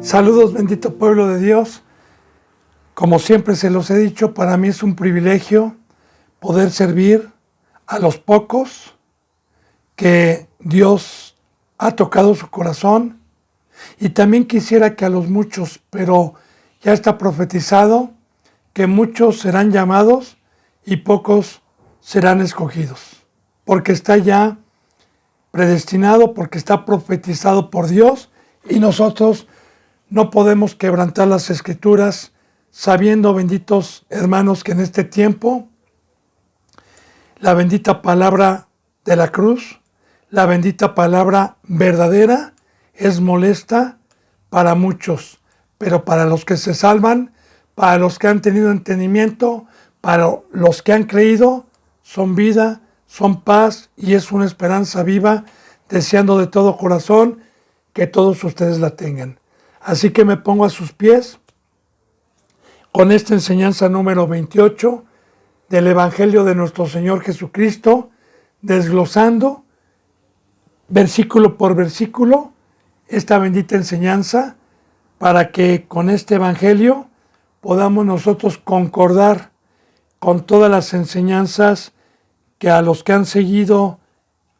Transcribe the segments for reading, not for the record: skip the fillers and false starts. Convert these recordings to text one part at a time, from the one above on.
Saludos, bendito pueblo de Dios. Como siempre se los he dicho, para mí es un privilegio poder servir a los pocos que Dios ha tocado su corazón, y también quisiera que a los muchos, pero ya está profetizado que muchos serán llamados y pocos serán escogidos, porque está ya predestinado, porque está profetizado por Dios, y nosotros no podemos quebrantar las Escrituras, sabiendo, benditos hermanos, que en este tiempo la bendita palabra de la cruz, la bendita palabra verdadera, es molesta para muchos, pero para los que se salvan, para los que han tenido entendimiento, para los que han creído, son vida, son paz y es una esperanza viva, deseando de todo corazón que todos ustedes la tengan. Así que me pongo a sus pies con esta enseñanza número 28 del Evangelio de nuestro Señor Jesucristo, desglosando versículo por versículo esta bendita enseñanza, para que con este Evangelio podamos nosotros concordar con todas las enseñanzas que a los que han seguido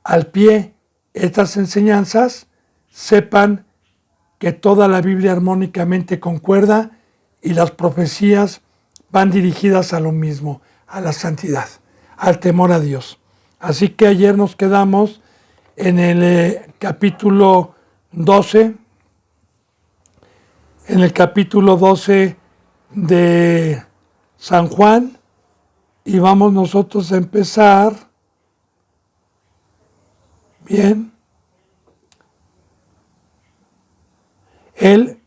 al pie estas enseñanzas sepan que toda la Biblia armónicamente concuerda y las profecías van dirigidas a lo mismo, a la santidad, al temor a Dios. Así que ayer nos quedamos en el capítulo 12, de San Juan, y vamos nosotros a empezar, bien, el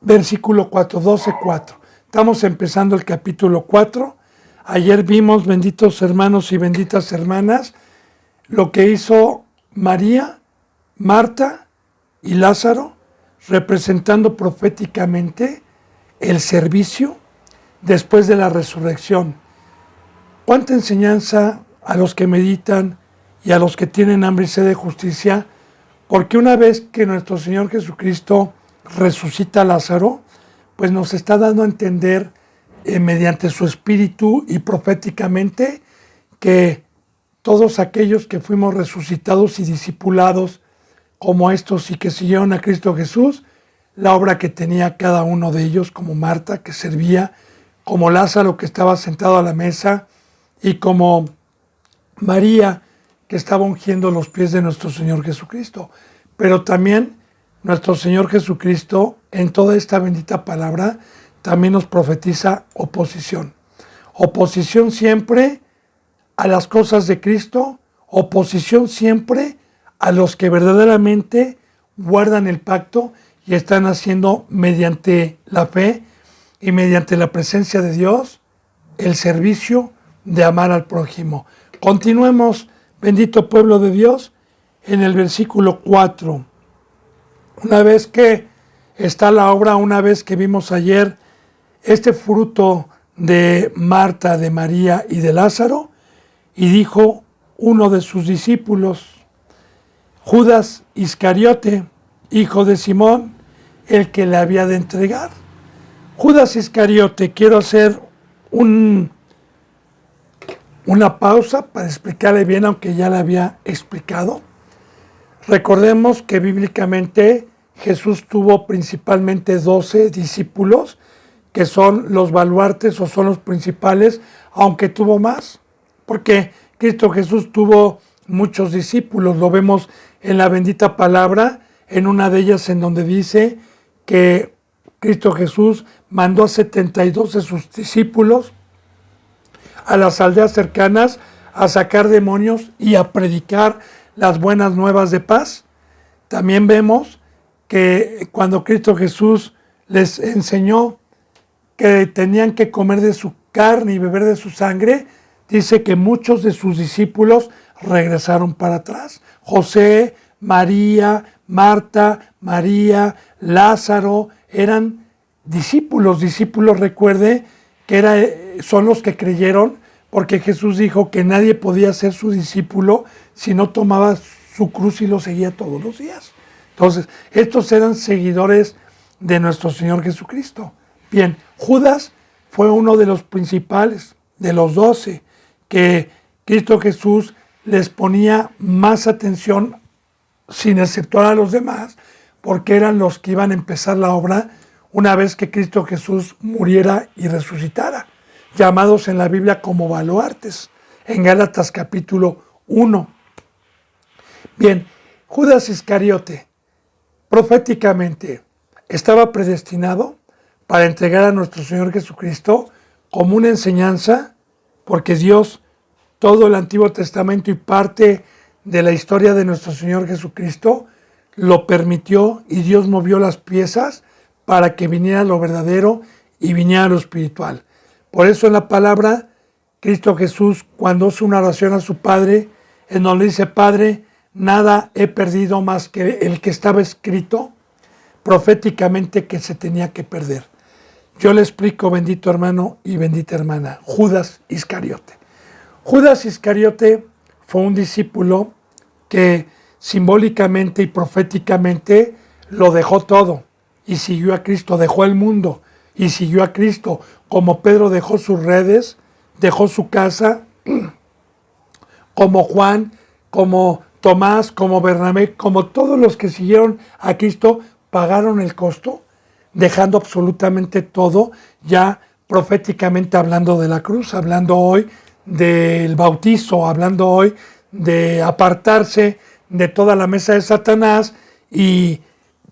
versículo 4, 12:4. Estamos empezando el capítulo 4. Ayer vimos, benditos hermanos y benditas hermanas, lo que hizo María, Marta y Lázaro, representando proféticamente el servicio después de la resurrección. Cuánta enseñanza a los que meditan y a los que tienen hambre y sed de justicia, porque una vez que nuestro Señor Jesucristo resucita a Lázaro, pues nos está dando a entender mediante su espíritu y proféticamente que todos aquellos que fuimos resucitados y discipulados como estos y que siguieron a Cristo Jesús, la obra que tenía cada uno de ellos, como Marta que servía, como Lázaro que estaba sentado a la mesa y como María que estaba ungiendo los pies de nuestro Señor Jesucristo. Pero también nuestro Señor Jesucristo, en toda esta bendita palabra, también nos profetiza oposición. Oposición siempre a las cosas de Cristo, oposición siempre a los que verdaderamente guardan el pacto y están haciendo mediante la fe y mediante la presencia de Dios el servicio de amar al prójimo. Continuemos, bendito pueblo de Dios, en el versículo 4. Una vez que está la obra, una vez que vimos ayer este fruto de Marta, de María y de Lázaro, y dijo uno de sus discípulos, Judas Iscariote, hijo de Simón, el que le había de entregar. Judas Iscariote, quiero hacer una pausa para explicarle bien, aunque ya le había explicado. Recordemos que bíblicamente Jesús tuvo principalmente 12 discípulos, que son los baluartes o son los principales, aunque tuvo más, porque Cristo Jesús tuvo muchos discípulos. Lo vemos en la bendita palabra, en una de ellas en donde dice que Cristo Jesús mandó a 72 de sus discípulos a las aldeas cercanas a sacar demonios y a predicar las buenas nuevas de paz. También vemos que cuando Cristo Jesús les enseñó que tenían que comer de su carne y beber de su sangre, dice que muchos de sus discípulos regresaron para atrás. José, María, Marta, María, Lázaro, eran discípulos. Recuerde que son los que creyeron, porque Jesús dijo que nadie podía ser su discípulo si no tomaba su cruz y lo seguía todos los días. Entonces, estos eran seguidores de nuestro Señor Jesucristo. Bien, Judas fue uno de los principales, de los 12, que Cristo Jesús les ponía más atención sin exceptuar a los demás, porque eran los que iban a empezar la obra una vez que Cristo Jesús muriera y resucitara, llamados en la Biblia como baluartes, en Gálatas capítulo 1. Bien, Judas Iscariote proféticamente estaba predestinado para entregar a nuestro Señor Jesucristo como una enseñanza, porque Dios, todo el Antiguo Testamento y parte de la historia de nuestro Señor Jesucristo, lo permitió y Dios movió las piezas para que viniera lo verdadero y viniera lo espiritual. Por eso en la palabra, Cristo Jesús, cuando hace una oración a su Padre, en donde dice: Padre, nada he perdido más que el que estaba escrito proféticamente que se tenía que perder. Yo le explico, bendito hermano y bendita hermana, Judas Iscariote. Judas Iscariote fue un discípulo que simbólicamente y proféticamente lo dejó todo y siguió a Cristo, dejó el mundo y siguió a Cristo, como Pedro dejó sus redes, dejó su casa, como Juan, como Tomás, como Bernabé, como todos los que siguieron a Cristo, pagaron el costo, dejando absolutamente todo, ya proféticamente hablando de la cruz, hablando hoy del bautizo, hablando hoy de apartarse de toda la mesa de Satanás y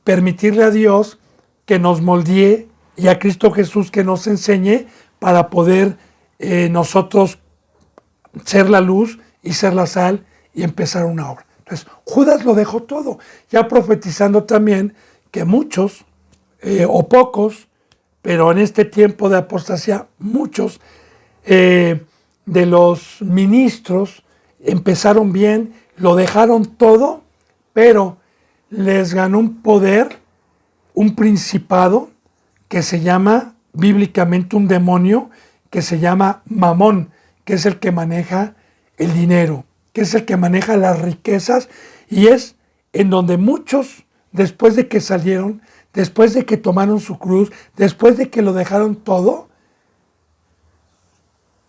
permitirle a Dios que nos moldee y a Cristo Jesús que nos enseñe para poder nosotros ser la luz y ser la sal y empezar una obra. Entonces, Judas lo dejó todo, ya profetizando también que muchos, o pocos, pero en este tiempo de apostasía, muchos de los ministros empezaron bien, lo dejaron todo, pero les ganó un poder, un principado, que se llama bíblicamente un demonio, que se llama Mamón, que es el que maneja el dinero, que es el que maneja las riquezas, y es en donde muchos, después de que salieron, después de que tomaron su cruz, después de que lo dejaron todo,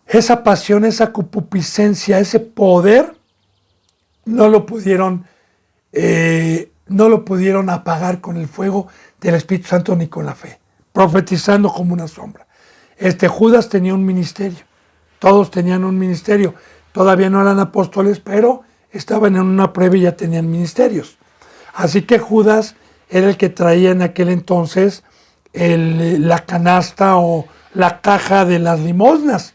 esa pasión, esa concupiscencia, ese poder, no lo pudieron apagar con el fuego del Espíritu Santo ni con la fe, profetizando como una sombra. Judas tenía un ministerio, todos tenían un ministerio, todavía no eran apóstoles, pero estaban en una prueba y ya tenían ministerios. Así que Judas era el que traía en aquel entonces la canasta o la caja de las limosnas,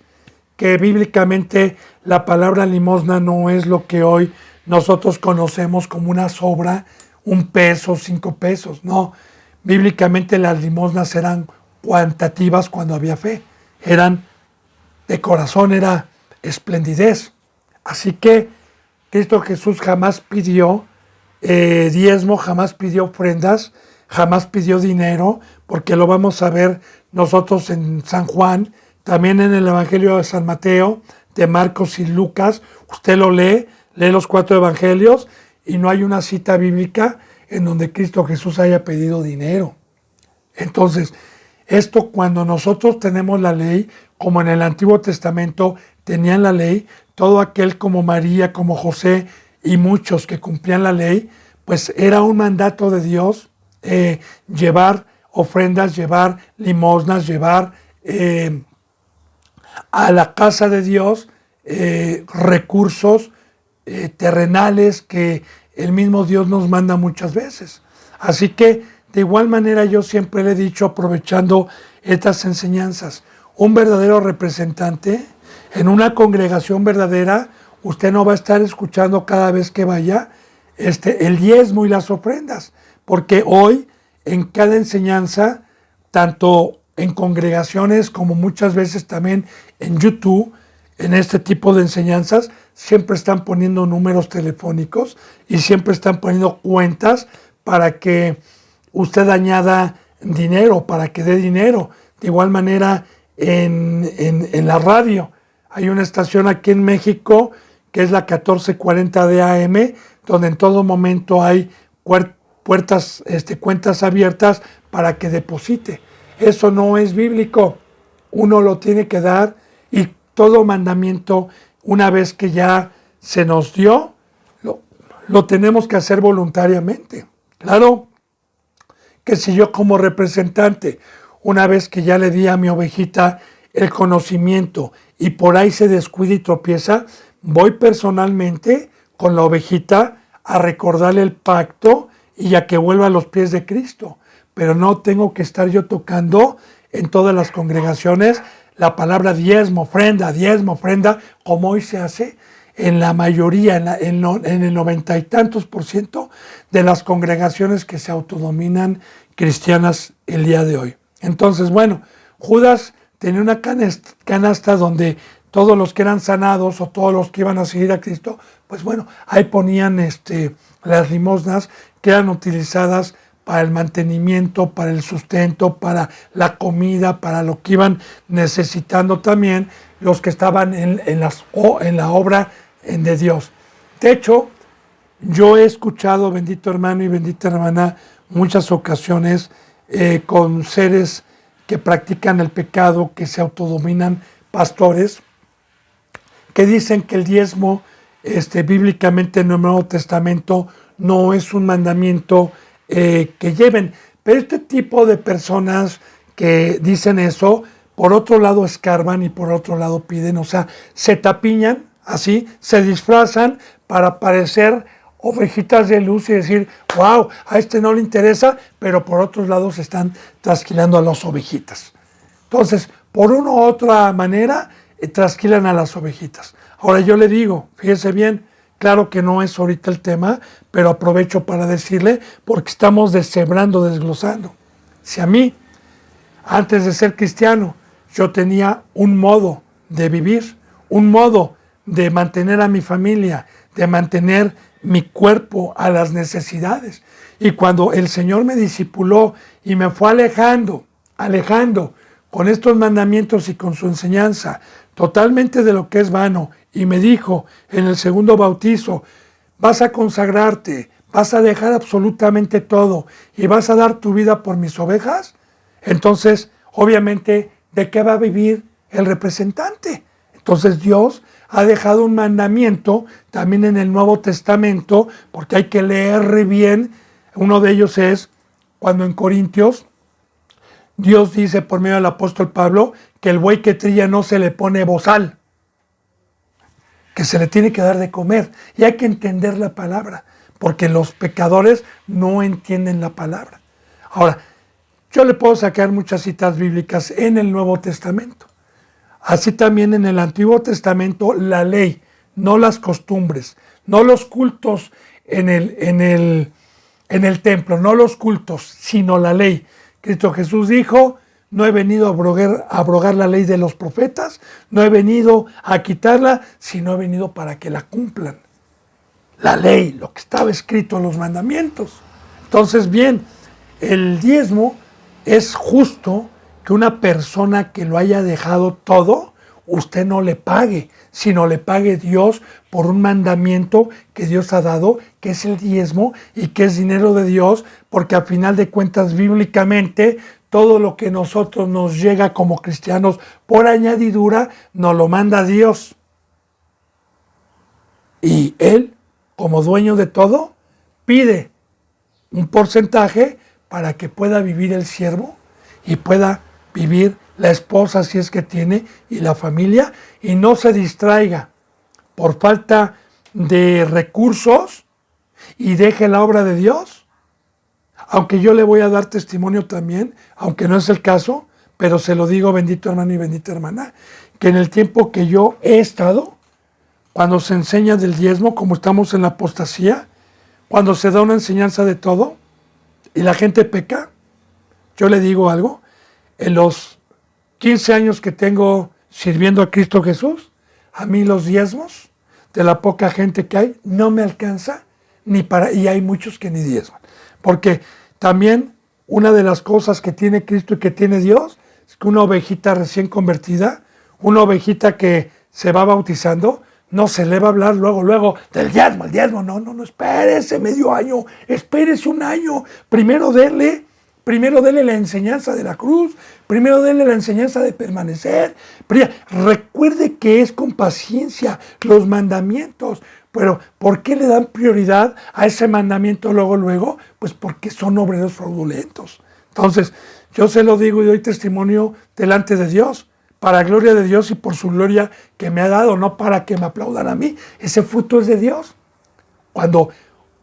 que bíblicamente la palabra limosna no es lo que hoy nosotros conocemos como una sobra, 1 peso, 5 pesos, no. Bíblicamente las limosnas eran cuantitativas cuando había fe, eran de corazón, era esplendidez. Así que Cristo Jesús jamás pidió diezmo, jamás pidió ofrendas, jamás pidió dinero, porque lo vamos a ver nosotros en San Juan, también en el Evangelio de San Mateo, de Marcos y Lucas. Usted lo lee los 4 evangelios y no hay una cita bíblica en donde Cristo Jesús haya pedido dinero. Entonces, esto cuando nosotros tenemos la ley, como en el Antiguo Testamento tenían la ley, todo aquel como María, como José y muchos que cumplían la ley, pues era un mandato de Dios llevar ofrendas, llevar limosnas, llevar a la casa de Dios recursos terrenales que el mismo Dios nos manda muchas veces. Así que de igual manera yo siempre le he dicho, aprovechando estas enseñanzas, un verdadero representante en una congregación verdadera, usted no va a estar escuchando cada vez que vaya el diezmo y las ofrendas, porque hoy en cada enseñanza, tanto en congregaciones como muchas veces también en YouTube, en este tipo de enseñanzas, siempre están poniendo números telefónicos y siempre están poniendo cuentas para que usted añada dinero, para que dé dinero. De igual manera en la radio. Hay una estación aquí en México que es la 1440 de AM, donde en todo momento hay cuentas abiertas para que deposite. Eso no es bíblico. Uno lo tiene que dar, y todo mandamiento, una vez que ya se nos dio, lo tenemos que hacer voluntariamente. Claro que si yo como representante, una vez que ya le di a mi ovejita el conocimiento y por ahí se descuida y tropieza, voy personalmente con la ovejita a recordarle el pacto y a que vuelva a los pies de Cristo. Pero no tengo que estar yo tocando en todas las congregaciones la palabra diezmo, ofrenda, como hoy se hace en la mayoría, en el 90 y tantos % de las congregaciones que se autodominan cristianas el día de hoy. Entonces, bueno, Judas tenía una canasta donde todos los que eran sanados o todos los que iban a seguir a Cristo, pues bueno, ahí ponían las limosnas que eran utilizadas para el mantenimiento, para el sustento, para la comida, para lo que iban necesitando también los que estaban en la obra de Dios. De hecho, yo he escuchado, bendito hermano y bendita hermana, muchas ocasiones con seres que practican el pecado, que se autodominan pastores, que dicen que el diezmo bíblicamente en el Nuevo Testamento no es un mandamiento que lleven. Pero este tipo de personas que dicen eso, por otro lado escarban y por otro lado piden, o sea, se tapiñan, así, se disfrazan para parecer ovejitas de luz y decir, wow, a este no le interesa, pero por otros lados están trasquilando a las ovejitas. Entonces, por una u otra manera, trasquilan a las ovejitas. Ahora yo le digo, fíjese bien, claro que no es ahorita el tema, pero aprovecho para decirle, porque estamos deshebrando, desglosando. Si a mí, antes de ser cristiano, yo tenía un modo de vivir, un modo de mantener a mi familia, de mantener mi cuerpo a las necesidades. Y cuando el Señor me discipuló y me fue alejando con estos mandamientos y con su enseñanza totalmente de lo que es vano, y me dijo en el segundo bautizo, vas a consagrarte, vas a dejar absolutamente todo y vas a dar tu vida por mis ovejas, entonces obviamente ¿de qué va a vivir el representante? Entonces Dios ha dejado un mandamiento también en el Nuevo Testamento, porque hay que leer bien. Uno de ellos es cuando en Corintios Dios dice por medio del apóstol Pablo que el buey que trilla no se le pone bozal, que se le tiene que dar de comer. Y hay que entender la palabra, porque los pecadores no entienden la palabra. Ahora, yo le puedo sacar muchas citas bíblicas en el Nuevo Testamento. Así también en el Antiguo Testamento, la ley, no las costumbres, no los cultos en el templo, no los cultos, sino la ley. Cristo Jesús dijo, no he venido a abrogar la ley de los profetas, no he venido a quitarla, sino he venido para que la cumplan. La ley, lo que estaba escrito en los mandamientos. Entonces, bien, el diezmo es justo que una persona que lo haya dejado todo, usted no le pague, sino le pague Dios por un mandamiento que Dios ha dado, que es el diezmo y que es dinero de Dios, porque a final de cuentas bíblicamente todo lo que nosotros nos llega como cristianos por añadidura, nos lo manda Dios. Y Él, como dueño de todo, pide un porcentaje para que pueda vivir el siervo y pueda vivir la esposa si es que tiene y la familia, y no se distraiga por falta de recursos y deje la obra de Dios. Aunque yo le voy a dar testimonio también, aunque no es el caso, pero se lo digo, bendito hermano y bendita hermana, que en el tiempo que yo he estado, cuando se enseña del diezmo, como estamos en la apostasía, cuando se da una enseñanza de todo y la gente peca, yo le digo algo, en los 15 años que tengo sirviendo a Cristo Jesús, a mí los diezmos de la poca gente que hay no me alcanza y hay muchos que ni diezman. Porque también una de las cosas que tiene Cristo y que tiene Dios es que una ovejita recién convertida, una ovejita que se va bautizando, no se le va a hablar luego del diezmo, el diezmo. No, espérese medio año, espérese un año. Primero denle primero dele la enseñanza de la cruz, primero dele la enseñanza de permanecer. Recuerde que es con paciencia los mandamientos. Pero ¿por qué le dan prioridad a ese mandamiento luego? Pues porque son obreros fraudulentos. Entonces, yo se lo digo y doy testimonio delante de Dios, para gloria de Dios y por su gloria que me ha dado, no para que me aplaudan a mí. Ese fruto es de Dios. Cuando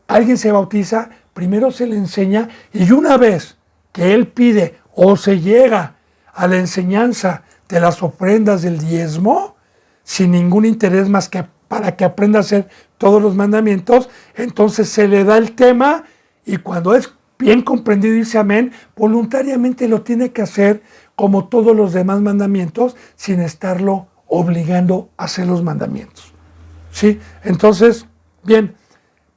alguien se bautiza, primero se le enseña, y una vez que él pide o se llega a la enseñanza de las ofrendas del diezmo, sin ningún interés más que para que aprenda a hacer todos los mandamientos, entonces se le da el tema, y cuando es bien comprendido y dice amén, voluntariamente lo tiene que hacer como todos los demás mandamientos, sin estarlo obligando a hacer los mandamientos. ¿Sí? Entonces, bien,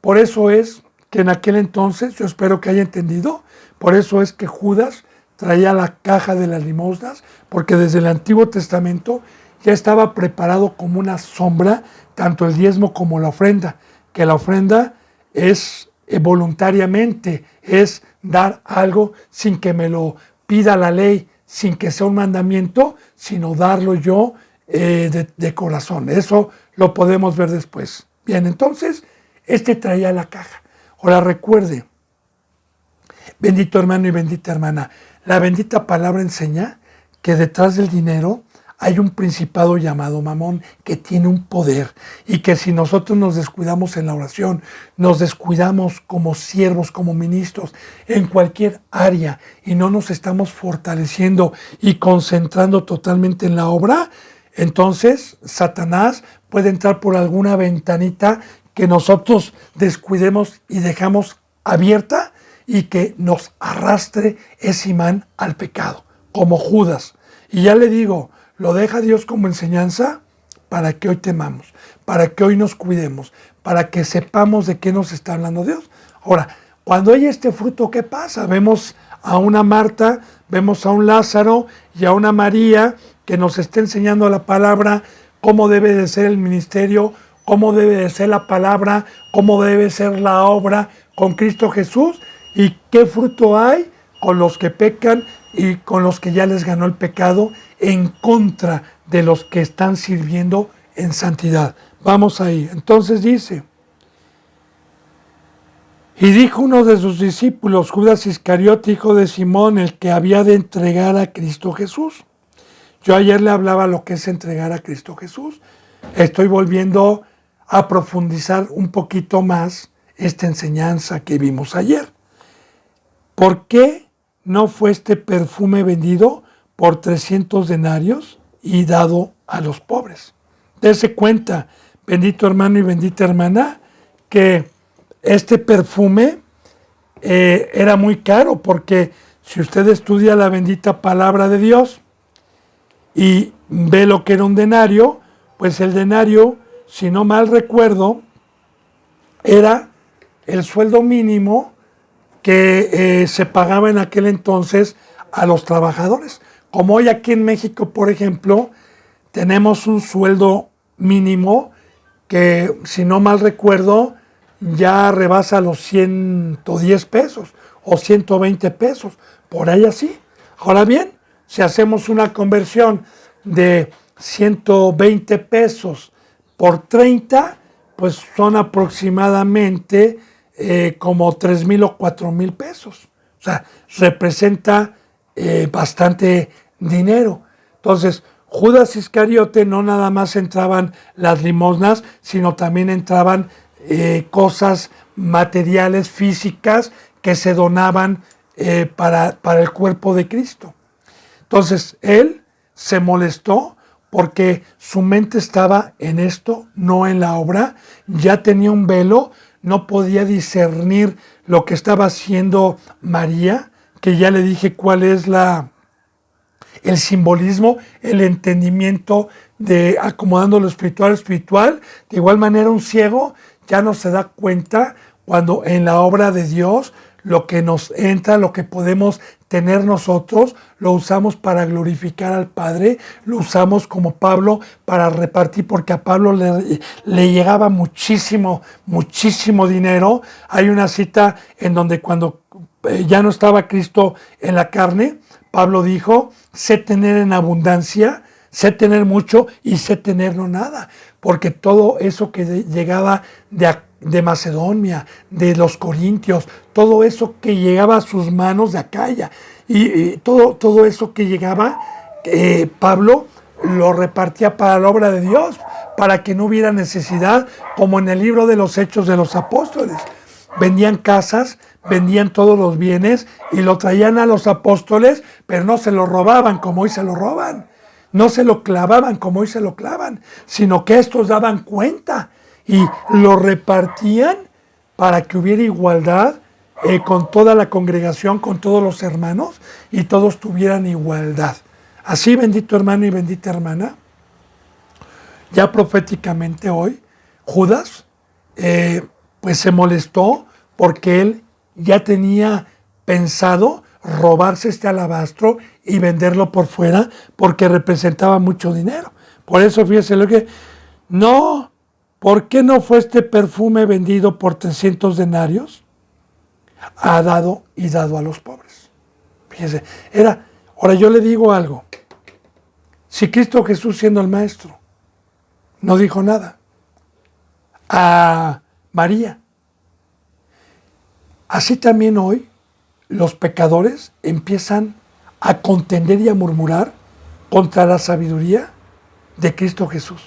por eso es que en aquel entonces, yo espero que haya entendido, por eso es que Judas traía la caja de las limosnas, porque desde el Antiguo Testamento ya estaba preparado como una sombra, tanto el diezmo como la ofrenda, que la ofrenda es voluntariamente, es dar algo sin que me lo pida la ley, sin que sea un mandamiento, sino darlo yo de corazón. Eso lo podemos ver después. Bien, entonces, este traía la caja. Ahora recuerde, bendito hermano y bendita hermana, la bendita palabra enseña que detrás del dinero hay un principado llamado Mamón que tiene un poder, y que si nosotros nos descuidamos en la oración, nos descuidamos como siervos, como ministros, en cualquier área, y no nos estamos fortaleciendo y concentrando totalmente en la obra, entonces Satanás puede entrar por alguna ventanita que nosotros descuidemos y dejamos abierta, y que nos arrastre ese imán al pecado, como Judas. Y ya le digo, lo deja Dios como enseñanza para que hoy temamos, para que hoy nos cuidemos, para que sepamos de qué nos está hablando Dios. Ahora, cuando hay este fruto, ¿qué pasa? Vemos a una Marta, vemos a un Lázaro y a una María que nos está enseñando la palabra, cómo debe de ser el ministerio, cómo debe de ser la palabra, cómo debe ser la obra con Cristo Jesús, y qué fruto hay con los que pecan y con los que ya les ganó el pecado, en contra de los que están sirviendo en santidad. Vamos ahí. Entonces dice, y dijo uno de sus discípulos, Judas Iscariote, hijo de Simón, el que había de entregar a Cristo Jesús. Yo ayer le hablaba lo que es entregar a Cristo Jesús. Estoy volviendo a profundizar un poquito más esta enseñanza que vimos ayer. ¿Por qué no fue este perfume vendido por 300 denarios y dado a los pobres? Dese cuenta, bendito hermano y bendita hermana, que este perfume era muy caro, porque si usted estudia la bendita palabra de Dios y ve lo que era un denario, pues el denario, si no mal recuerdo, era el sueldo mínimo que se pagaba en aquel entonces a los trabajadores. Como hoy aquí en México, por ejemplo, tenemos un sueldo mínimo que, si no mal recuerdo, ya rebasa los 110 pesos o 120 pesos, por ahí así. Ahora bien, si hacemos una conversión de 120 pesos por 30, pues son aproximadamente como 3,000 o 4,000 pesos. O sea, representa bastante dinero. Entonces, Judas Iscariote no nada más entraban las limosnas, sino también entraban cosas materiales, físicas, que se donaban para el cuerpo de Cristo. Entonces, él se molestó porque su mente estaba en esto, no en la obra. Ya tenía un velo, no podía discernir lo que estaba haciendo María, que ya le dije cuál es el simbolismo, el entendimiento de acomodando lo espiritual. De igual manera, un ciego ya no se da cuenta cuando en la obra de Dios lo que nos entra, lo que podemos tener nosotros, lo usamos para glorificar al Padre, lo usamos como Pablo para repartir, porque a Pablo le llegaba muchísimo dinero. Hay una cita en donde cuando ya no estaba Cristo en la carne, Pablo dijo, sé tener en abundancia, sé tener mucho y sé tener no nada, porque todo eso que llegaba de Macedonia, de los Corintios, todo eso que llegaba a sus manos de Acaya, y todo eso que llegaba, Pablo lo repartía para la obra de Dios, para que no hubiera necesidad, como en el libro de los Hechos de los Apóstoles. Vendían casas, vendían todos los bienes y lo traían a los apóstoles, pero no se lo robaban como hoy se lo roban. No se lo clavaban como hoy se lo clavan, sino que estos daban cuenta y lo repartían para que hubiera igualdad con toda la congregación, con todos los hermanos y todos tuvieran igualdad. Así, bendito hermano y bendita hermana, ya proféticamente hoy, Judas pues se molestó porque él ya tenía pensado robarse este alabastro y venderlo por fuera porque representaba mucho dinero. Por eso fíjese lo que... No, ¿por qué no fue este perfume vendido por 300 denarios? Ha dado y dado a los pobres. Fíjese, era... Ahora yo le digo algo. Si Cristo Jesús, siendo el maestro, no dijo nada a María, así también hoy los pecadores empiezan a contender y a murmurar contra la sabiduría de Cristo Jesús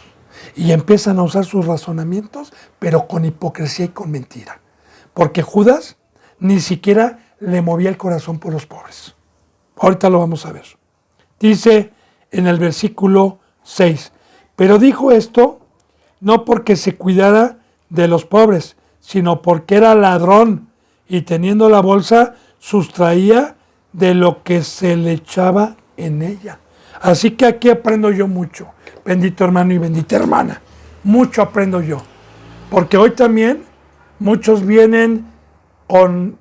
y empiezan a usar sus razonamientos, pero con hipocresía y con mentira, porque Judas ni siquiera le movía el corazón por los pobres. Ahorita lo vamos a ver. Dice en el versículo 6, pero dijo esto no porque se cuidara de los pobres, sino porque era ladrón y teniendo la bolsa sustraía de lo que se le echaba en ella. Así que aquí aprendo yo mucho, bendito hermano y bendita hermana, mucho aprendo yo, porque hoy también muchos vienen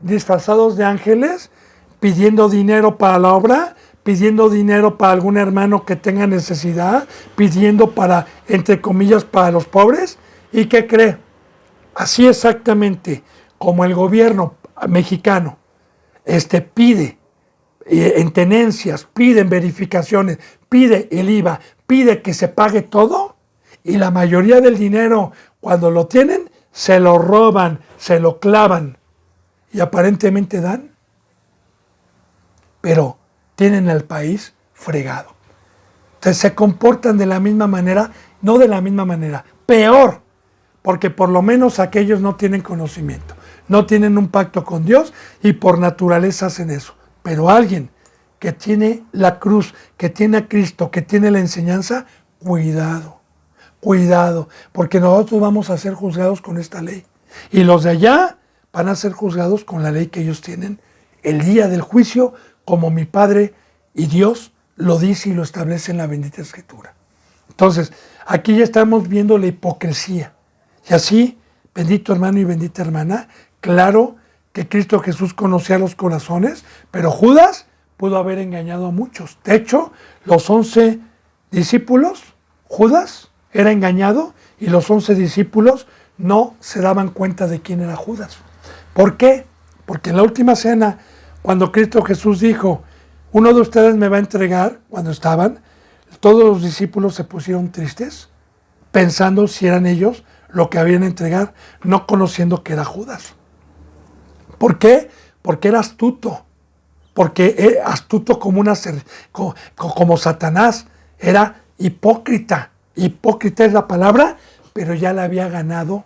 disfrazados de ángeles, pidiendo dinero para la obra, pidiendo dinero para algún hermano que tenga necesidad, pidiendo para, entre comillas, para los pobres. ¿Y qué cree? Así exactamente como el gobierno mexicano pide en tenencias, pide en verificaciones, pide el IVA, pide que se pague todo, y la mayoría del dinero, cuando lo tienen, se lo roban, se lo clavan, y aparentemente dan, pero tienen al país fregado. Entonces se comportan de la misma manera, no de la misma manera, peor, porque por lo menos aquellos no tienen conocimiento, no tienen un pacto con Dios y por naturaleza hacen eso. Pero alguien que tiene la cruz, que tiene a Cristo, que tiene la enseñanza, cuidado, cuidado, porque nosotros vamos a ser juzgados con esta ley. Y los de allá van a ser juzgados con la ley que ellos tienen el día del juicio, como mi Padre y Dios lo dice y lo establece en la bendita Escritura. Entonces, aquí ya estamos viendo la hipocresía. Y así, bendito hermano y bendita hermana, claro que Cristo Jesús conocía los corazones, pero Judas pudo haber engañado a muchos. De hecho, los 11 discípulos, Judas era engañado y los 11 discípulos no se daban cuenta de quién era Judas. ¿Por qué? Porque en la última cena, cuando Cristo Jesús dijo, uno de ustedes me va a entregar, cuando estaban, todos los discípulos se pusieron tristes, pensando si eran ellos lo que habían de entregar, no conociendo que era Judas. ¿Por qué? Porque era astuto, porque astuto como Satanás, era hipócrita. Hipócrita es la palabra, pero ya le había ganado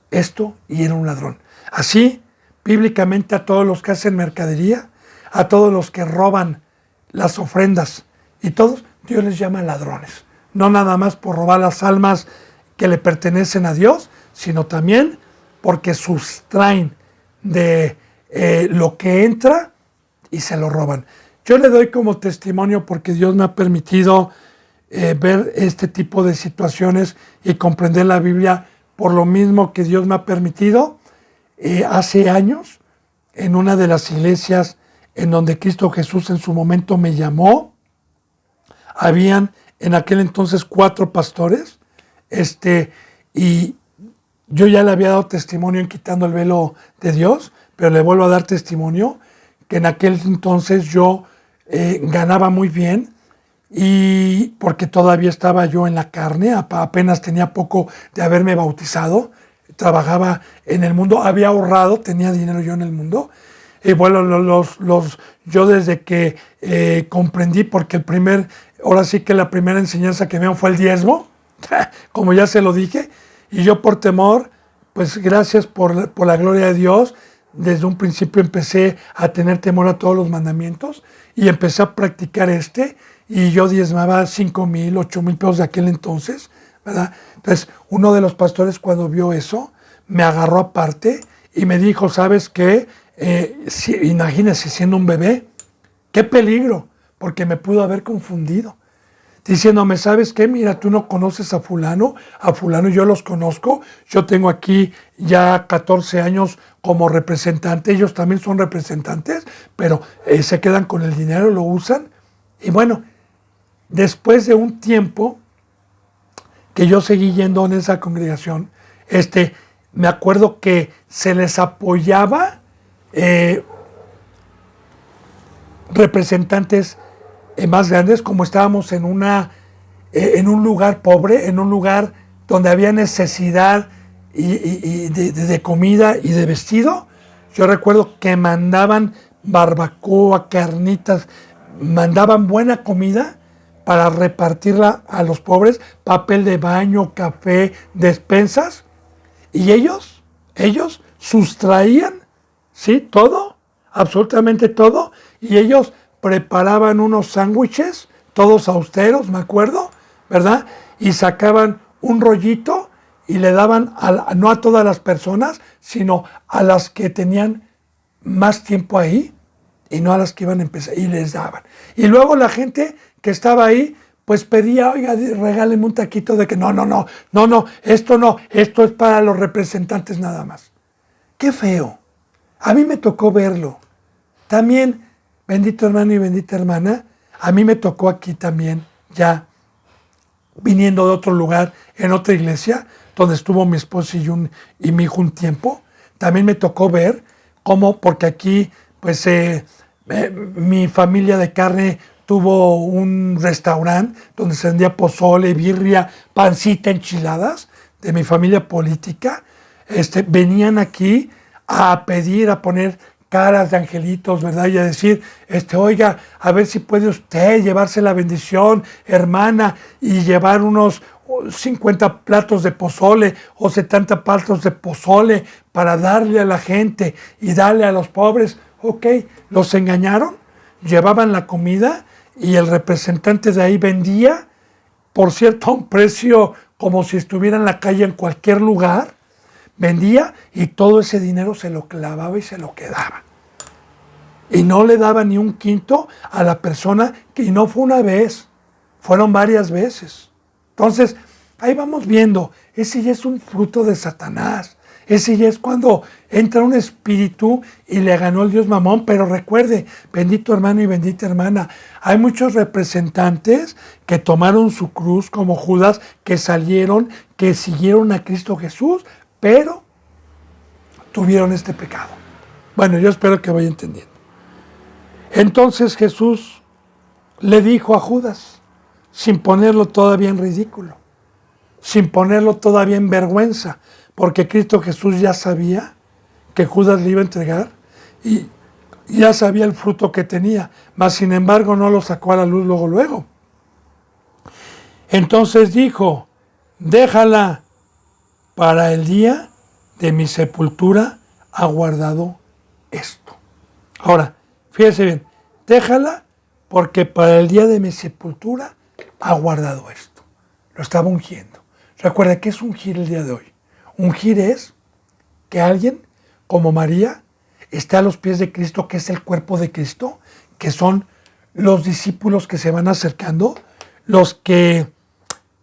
esto y era un ladrón. Así, bíblicamente, a todos los que hacen mercadería, a todos los que roban las ofrendas y todos, Dios les llama ladrones. No nada más por robar las almas que le pertenecen a Dios, sino también porque sustraen de lo que entra y se lo roban. Yo le doy como testimonio porque Dios me ha permitido ver este tipo de situaciones y comprender la Biblia por lo mismo que Dios me ha permitido. Hace años, en una de las iglesias en donde Cristo Jesús en su momento me llamó, habían en aquel entonces 4 pastores, y yo ya le había dado testimonio en quitando el velo de Dios, pero le vuelvo a dar testimonio que en aquel entonces yo ganaba muy bien, y porque todavía estaba yo en la carne, apenas tenía poco de haberme bautizado, trabajaba en el mundo, había ahorrado, tenía dinero yo en el mundo. Y bueno, yo desde que comprendí, porque ahora sí que la primera enseñanza que me dieron fue el diezmo, como ya se lo dije, y yo por temor, pues gracias por la gloria de Dios, desde un principio empecé a tener temor a todos los mandamientos y empecé a practicar y yo diezmaba 5,000, 8,000 pesos de aquel entonces, ¿verdad? Entonces, uno de los pastores cuando vio eso, me agarró aparte y me dijo, ¿sabes qué? Imagínese siendo un bebé, qué peligro, porque me pudo haber confundido. Diciéndome, ¿sabes qué? Mira, tú no conoces a fulano yo los conozco, yo tengo aquí ya 14 años como representante, ellos también son representantes, pero se quedan con el dinero, lo usan. Y bueno, después de un tiempo que yo seguí yendo en esa congregación, me acuerdo que se les apoyaba representantes más grandes, como estábamos en un lugar pobre, en un lugar donde había necesidad de comida y de vestido. Yo recuerdo que mandaban barbacoa, carnitas, mandaban buena comida para repartirla a los pobres, papel de baño, café, despensas, y ellos sustraían, ¿sí? Todo, absolutamente todo, y ellos preparaban unos sándwiches, todos austeros, me acuerdo, ¿verdad? Y sacaban un rollito y le daban, no a todas las personas, sino a las que tenían más tiempo ahí y no a las que iban a empezar, y les daban. Y luego la gente que estaba ahí, pues pedía, oiga, regálenme un taquito de que no, esto es para los representantes nada más. Qué feo. A mí me tocó verlo. También, bendito hermano y bendita hermana, a mí me tocó aquí también, ya viniendo de otro lugar, en otra iglesia, donde estuvo mi esposo y mi hijo un tiempo. También me tocó ver cómo, porque aquí, pues, mi familia de carne tuvo un restaurante donde se vendía pozole, birria, pancita, enchiladas, de mi familia política. Venían aquí a pedir, a poner caras de angelitos, ¿verdad? Y a decir, oiga, a ver si puede usted llevarse la bendición, hermana, y llevar unos 50 platos de pozole o 70 platos de pozole para darle a la gente y darle a los pobres. Ok, los engañaron, llevaban la comida y el representante de ahí vendía, por cierto, a un precio como si estuviera en la calle en cualquier lugar, vendía y todo ese dinero se lo clavaba y se lo quedaba. Y no le daba ni un quinto a la persona, y no fue una vez, fueron varias veces. Entonces, ahí vamos viendo, ese ya es un fruto de Satanás. Ese ya es cuando entra un espíritu y le ganó el Dios Mamón. Pero recuerde, bendito hermano y bendita hermana, hay muchos representantes que tomaron su cruz como Judas, que salieron, que siguieron a Cristo Jesús, pero tuvieron este pecado. Bueno, yo espero que vaya entendiendo. Entonces Jesús le dijo a Judas, sin ponerlo todavía en ridículo, sin ponerlo todavía en vergüenza, porque Cristo Jesús ya sabía que Judas le iba a entregar y ya sabía el fruto que tenía, mas sin embargo no lo sacó a la luz luego. Entonces dijo, déjala, para el día de mi sepultura ha guardado esto. Ahora, fíjese bien, déjala porque para el día de mi sepultura ha guardado esto. Lo estaba ungiendo. Recuerda, ¿qué es ungir el día de hoy? Ungir es que alguien como María esté a los pies de Cristo, que es el cuerpo de Cristo, que son los discípulos que se van acercando, los que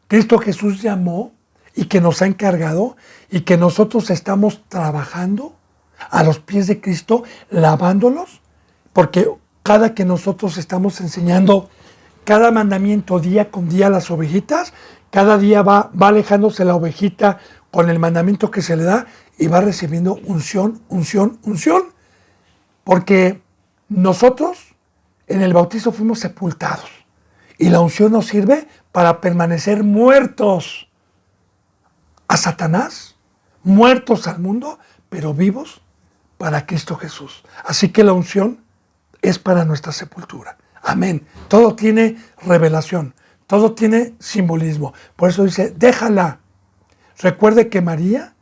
Cristo Jesús llamó y que nos ha encargado y que nosotros estamos trabajando a los pies de Cristo, lavándolos, porque cada que nosotros estamos enseñando cada mandamiento día con día a las ovejitas, cada día va alejándose la ovejita con el mandamiento que se le da y va recibiendo unción, porque nosotros en el bautizo fuimos sepultados y la unción nos sirve para permanecer muertos a Satanás, muertos al mundo, pero vivos para Cristo Jesús. Así que la unción es para nuestra sepultura. Amén. Todo tiene revelación, todo tiene simbolismo. Por eso dice, déjala. Recuerde que María,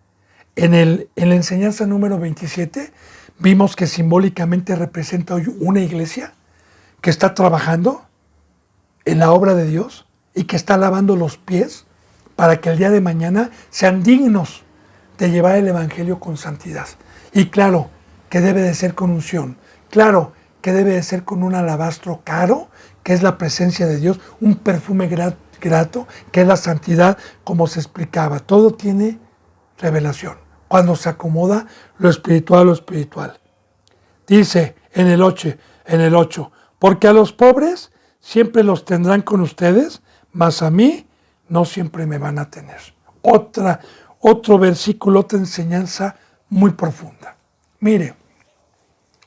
en la enseñanza número 27, vimos que simbólicamente representa hoy una iglesia que está trabajando en la obra de Dios y que está lavando los pies para que el día de mañana sean dignos de llevar el evangelio con santidad. Y claro, que debe de ser con unción. Claro, que debe de ser con un alabastro caro, que es la presencia de Dios, un perfume grato, que es la santidad, como se explicaba. Todo tiene revelación, cuando se acomoda lo espiritual a lo espiritual. Dice en el 8, porque a los pobres siempre los tendrán con ustedes, mas a mí no siempre me van a tener. Otro versículo, otra enseñanza muy profunda. Mire,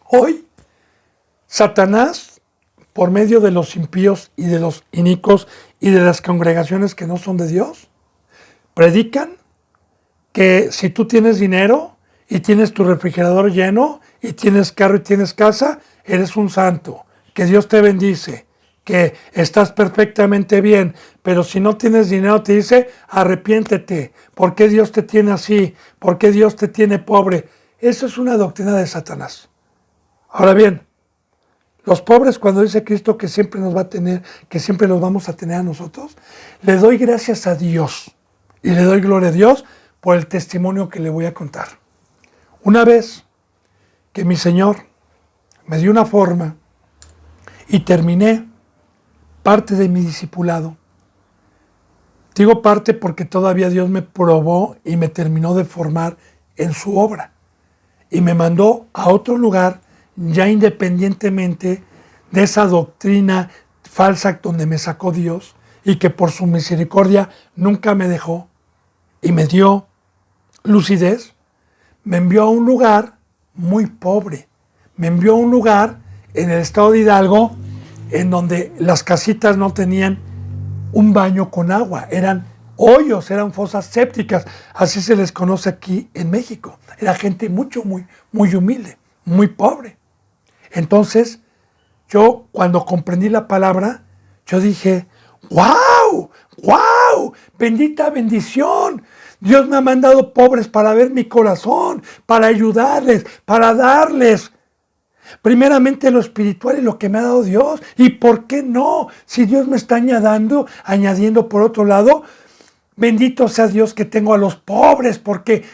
hoy Satanás, por medio de los impíos y de los inicuos y de las congregaciones que no son de Dios, predican que si tú tienes dinero y tienes tu refrigerador lleno y tienes carro y tienes casa, eres un santo, que Dios te bendice, que estás perfectamente bien, pero si no tienes dinero te dice, arrepiéntete. ¿Por qué Dios te tiene así? ¿Por qué Dios te tiene pobre? Eso es una doctrina de Satanás. Ahora bien, los pobres, cuando dice Cristo que siempre nos va a tener, que siempre los vamos a tener a nosotros, le doy gracias a Dios y le doy gloria a Dios por el testimonio que le voy a contar. Una vez que mi Señor me dio una forma y terminé parte de mi discipulado. Digo parte porque todavía Dios me probó y me terminó de formar en su obra. Y me mandó a otro lugar, ya independientemente de esa doctrina falsa donde me sacó Dios y que por su misericordia nunca me dejó y me dio lucidez. Me envió a un lugar muy pobre. Me envió a un lugar en el estado de Hidalgo en donde las casitas no tenían un baño con agua, eran hoyos, eran fosas sépticas, así se les conoce aquí en México. Era gente muy humilde, muy pobre. Entonces, yo cuando comprendí la palabra, yo dije, ¡wow! ¡Wow! ¡Bendita bendición! Dios me ha mandado pobres para ver mi corazón, para ayudarles, para darles. Primeramente lo espiritual y lo que me ha dado Dios. ¿Y por qué no? Si Dios me está añadiendo por otro lado, bendito sea Dios que tengo a los pobres, porque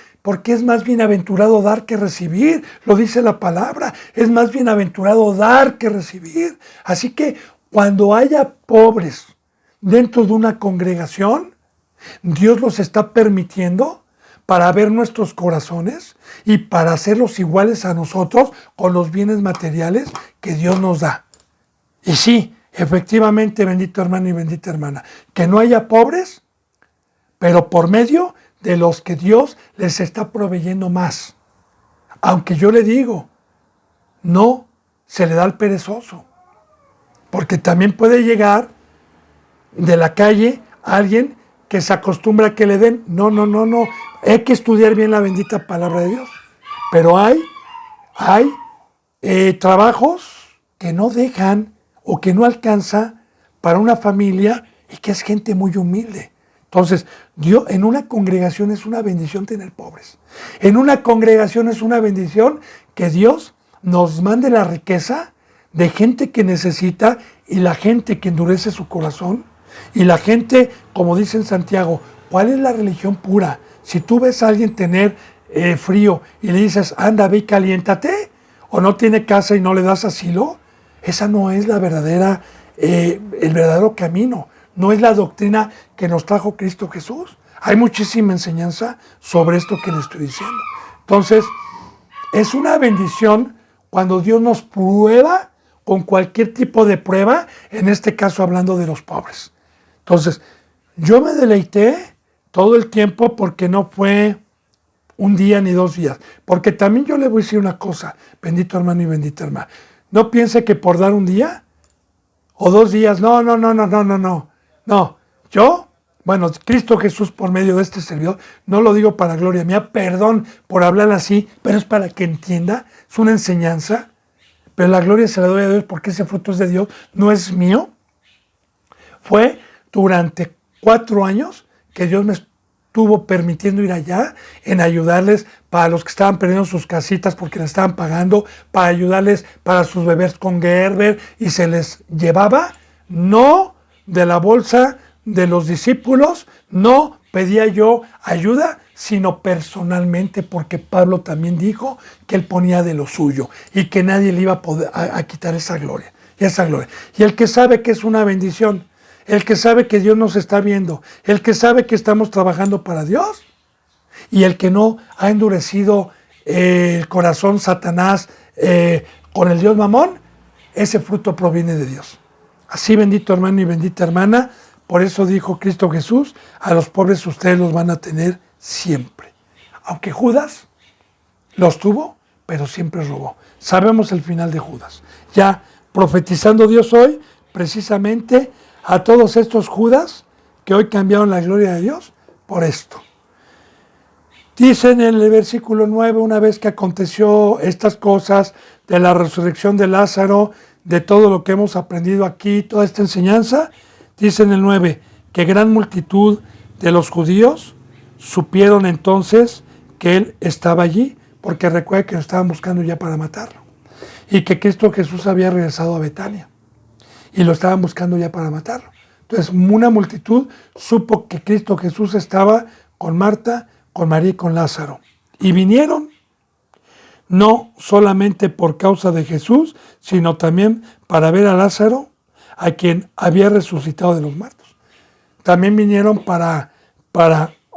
es más bienaventurado dar que recibir. Lo dice la palabra, es más bienaventurado dar que recibir. Así que cuando haya pobres dentro de una congregación, Dios los está permitiendo para ver nuestros corazones y para hacerlos iguales a nosotros con los bienes materiales que Dios nos da. Y sí, efectivamente, bendito hermano y bendita hermana, que no haya pobres, pero por medio de los que Dios les está proveyendo más. Aunque yo le digo, no se le da al perezoso, porque también puede llegar de la calle alguien que se acostumbra a que le den. No. Hay que estudiar bien la bendita palabra de Dios. Pero hay trabajos que no dejan o que no alcanza para una familia y que es gente muy humilde. Entonces, Dios, en una congregación es una bendición tener pobres. En una congregación es una bendición que Dios nos mande la riqueza de gente que necesita y la gente que endurece su corazón. Y la gente, como dice en Santiago, ¿cuál es la religión pura? Si tú ves a alguien tener frío y le dices, anda, ve y caliéntate, o no tiene casa y no le das asilo, esa no es la verdadera, el verdadero camino, no es la doctrina que nos trajo Cristo Jesús. Hay muchísima enseñanza sobre esto que le estoy diciendo. Entonces, es una bendición cuando Dios nos prueba con cualquier tipo de prueba, en este caso hablando de los pobres. Entonces, yo me deleité todo el tiempo porque no fue un día ni 2 días. Porque también yo le voy a decir una cosa, bendito hermano y bendita hermana. No piense que por dar un día o 2 días, no. Bueno, Cristo Jesús por medio de este servidor, no lo digo para gloria mía, perdón por hablar así, pero es para que entienda, es una enseñanza, pero la gloria se la doy a Dios porque ese fruto es de Dios, no es mío. Fue durante 4 años que Dios me estuvo permitiendo ir allá en ayudarles para los que estaban perdiendo sus casitas porque les estaban pagando, para ayudarles para sus bebés con Gerber, y se les llevaba, no de la bolsa de los discípulos, no pedía yo ayuda, sino personalmente, porque Pablo también dijo que él ponía de lo suyo y que nadie le iba a poder a quitar esa gloria. Y el que sabe que es una bendición, el que sabe que Dios nos está viendo, el que sabe que estamos trabajando para Dios, y el que no ha endurecido el corazón Satanás con el Dios Mamón, ese fruto proviene de Dios. Así, bendito hermano y bendita hermana, por eso dijo Cristo Jesús, a los pobres ustedes los van a tener siempre. Aunque Judas los tuvo, pero siempre robó. Sabemos el final de Judas. Ya profetizando Dios hoy, precisamente a todos estos Judas que hoy cambiaron la gloria de Dios por esto. Dice en el versículo 9, una vez que aconteció estas cosas de la resurrección de Lázaro, de todo lo que hemos aprendido aquí, toda esta enseñanza, dice en el 9, que gran multitud de los judíos supieron entonces que él estaba allí, porque recuerda que lo estaban buscando ya para matarlo, y que Cristo Jesús había regresado a Betania, y lo estaban buscando ya para matarlo. Entonces una multitud supo que Cristo Jesús estaba con Marta, con María y con Lázaro. Y vinieron, no solamente por causa de Jesús, sino también para ver a Lázaro, a quien había resucitado de los muertos. También vinieron para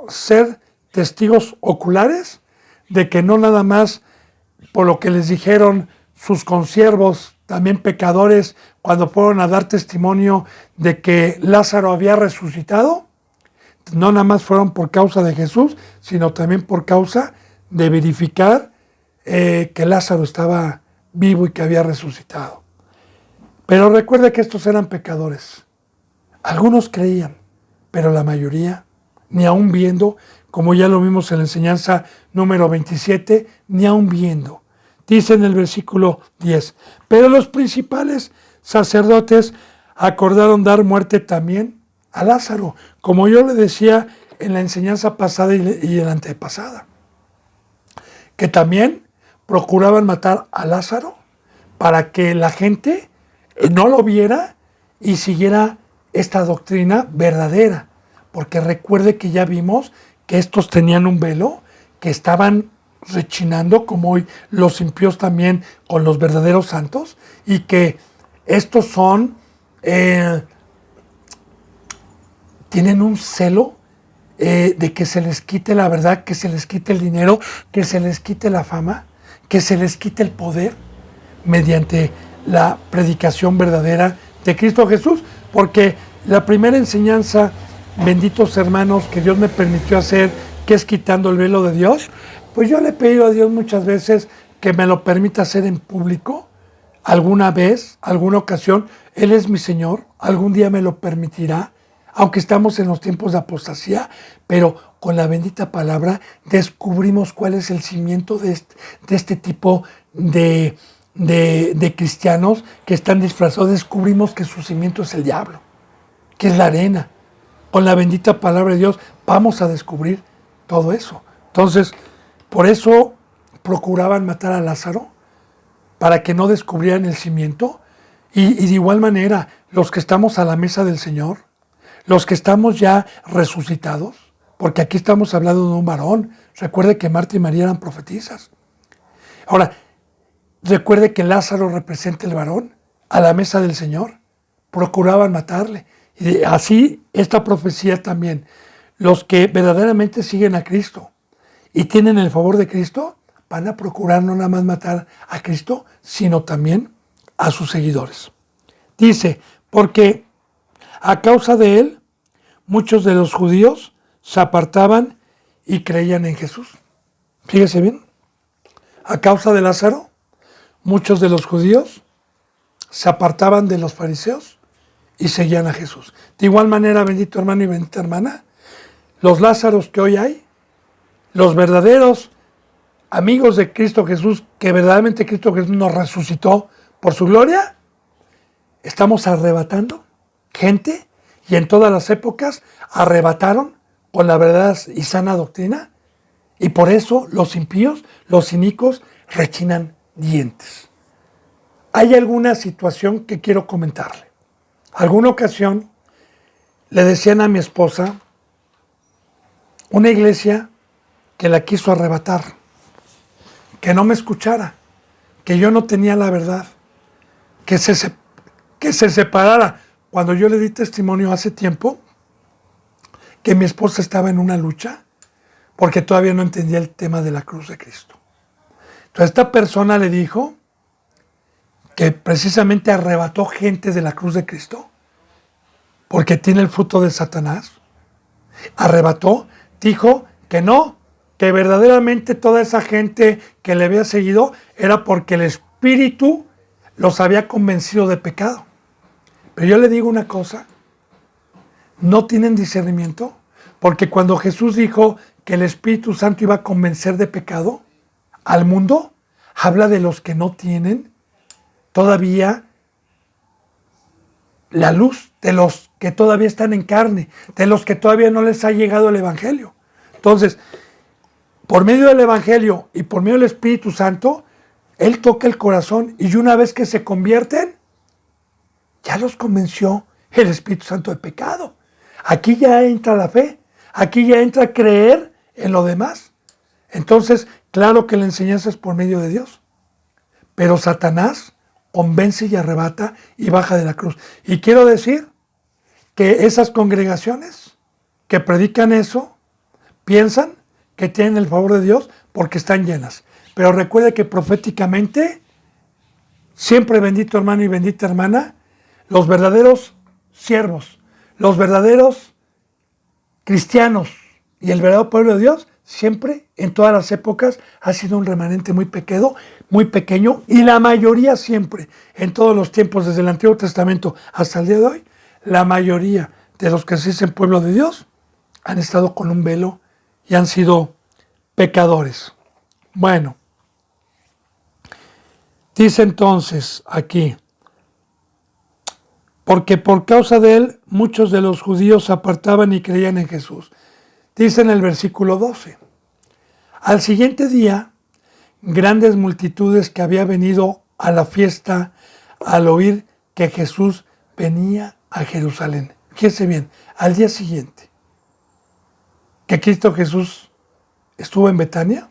ser testigos oculares de que no nada más por lo que les dijeron sus consiervos, también pecadores, cuando fueron a dar testimonio de que Lázaro había resucitado, no nada más fueron por causa de Jesús, sino también por causa de verificar que Lázaro estaba vivo y que había resucitado. Pero recuerde que estos eran pecadores. Algunos creían, pero la mayoría, ni aun viendo, como ya lo vimos en la enseñanza número 27, ni aun viendo. Dice en el versículo 10, pero los principales sacerdotes acordaron dar muerte también a Lázaro, como yo le decía en la enseñanza pasada y en la antepasada, que también procuraban matar a Lázaro para que la gente no lo viera y siguiera esta doctrina verdadera, porque recuerde que ya vimos que estos tenían un velo, que estaban rechinando, como hoy los impíos también con los verdaderos santos, y que estos son tienen un celo de que se les quite la verdad, que se les quite el dinero, que se les quite la fama, que se les quite el poder mediante la predicación verdadera de Cristo Jesús, porque la primera enseñanza, benditos hermanos, que Dios me permitió hacer, que es quitando el velo de Dios, pues yo le he pedido a Dios muchas veces que me lo permita hacer en público, alguna vez, alguna ocasión. Él es mi Señor, algún día me lo permitirá, aunque estamos en los tiempos de apostasía, pero con la bendita palabra descubrimos cuál es el cimiento de este tipo de cristianos que están disfrazados. Descubrimos que su cimiento es el diablo, que es la arena. Con la bendita palabra de Dios vamos a descubrir todo eso. Entonces, por eso procuraban matar a Lázaro, para que no descubrieran el cimiento. Y de igual manera, los que estamos a la mesa del Señor, los que estamos ya resucitados, porque aquí estamos hablando de un varón. Recuerde que Marta y María eran profetisas. Ahora, recuerde que Lázaro representa el varón a la mesa del Señor. Procuraban matarle. Y así esta profecía también. Los que verdaderamente siguen a Cristo y tienen el favor de Cristo, van a procurar no nada más matar a Cristo, sino también a sus seguidores. Dice, porque a causa de él, muchos de los judíos se apartaban y creían en Jesús. Fíjese bien, a causa de Lázaro, muchos de los judíos se apartaban de los fariseos y seguían a Jesús. De igual manera, bendito hermano y bendita hermana, los Lázaros que hoy hay, los verdaderos amigos de Cristo Jesús, que verdaderamente Cristo Jesús nos resucitó por su gloria, estamos arrebatando gente, y en todas las épocas arrebataron con la verdad y sana doctrina, y por eso los impíos, los cínicos, rechinan dientes. Hay alguna situación que quiero comentarle. Alguna ocasión le decían a mi esposa, una iglesia que la quiso arrebatar, que no me escuchara, que yo no tenía la verdad, que se separara. Cuando yo le di testimonio hace tiempo, que mi esposa estaba en una lucha, porque todavía no entendía el tema de la cruz de Cristo. Entonces esta persona le dijo que precisamente arrebató gente de la cruz de Cristo, porque tiene el fruto de Satanás. Arrebató, dijo que no, que verdaderamente toda esa gente que le había seguido era porque el Espíritu los había convencido de pecado. Pero yo le digo una cosa, no tienen discernimiento, porque cuando Jesús dijo que el Espíritu Santo iba a convencer de pecado al mundo, habla de los que no tienen todavía la luz, de los que todavía están en carne, de los que todavía no les ha llegado el Evangelio. Entonces, por medio del Evangelio y por medio del Espíritu Santo, Él toca el corazón, y una vez que se convierten, ya los convenció el Espíritu Santo de pecado. Aquí ya entra la fe, aquí ya entra creer en lo demás. Entonces, claro que la enseñanza es por medio de Dios, pero Satanás convence y arrebata y baja de la cruz. Y quiero decir que esas congregaciones que predican eso, piensan que tienen el favor de Dios porque están llenas. Pero recuerde que proféticamente, siempre, bendito hermano y bendita hermana, los verdaderos siervos, los verdaderos cristianos y el verdadero pueblo de Dios, siempre, en todas las épocas, ha sido un remanente muy pequeño, y la mayoría siempre, en todos los tiempos, desde el Antiguo Testamento hasta el día de hoy, la mayoría de los que se dicen pueblo de Dios han estado con un velo y han sido pecadores. Bueno, dice entonces aquí, porque por causa de él muchos de los judíos se apartaban y creían en Jesús. Dice en el versículo 12, al siguiente día, grandes multitudes que había venido a la fiesta al oír que Jesús venía a Jerusalén. Fíjese bien, al día siguiente, que Cristo Jesús estuvo en Betania,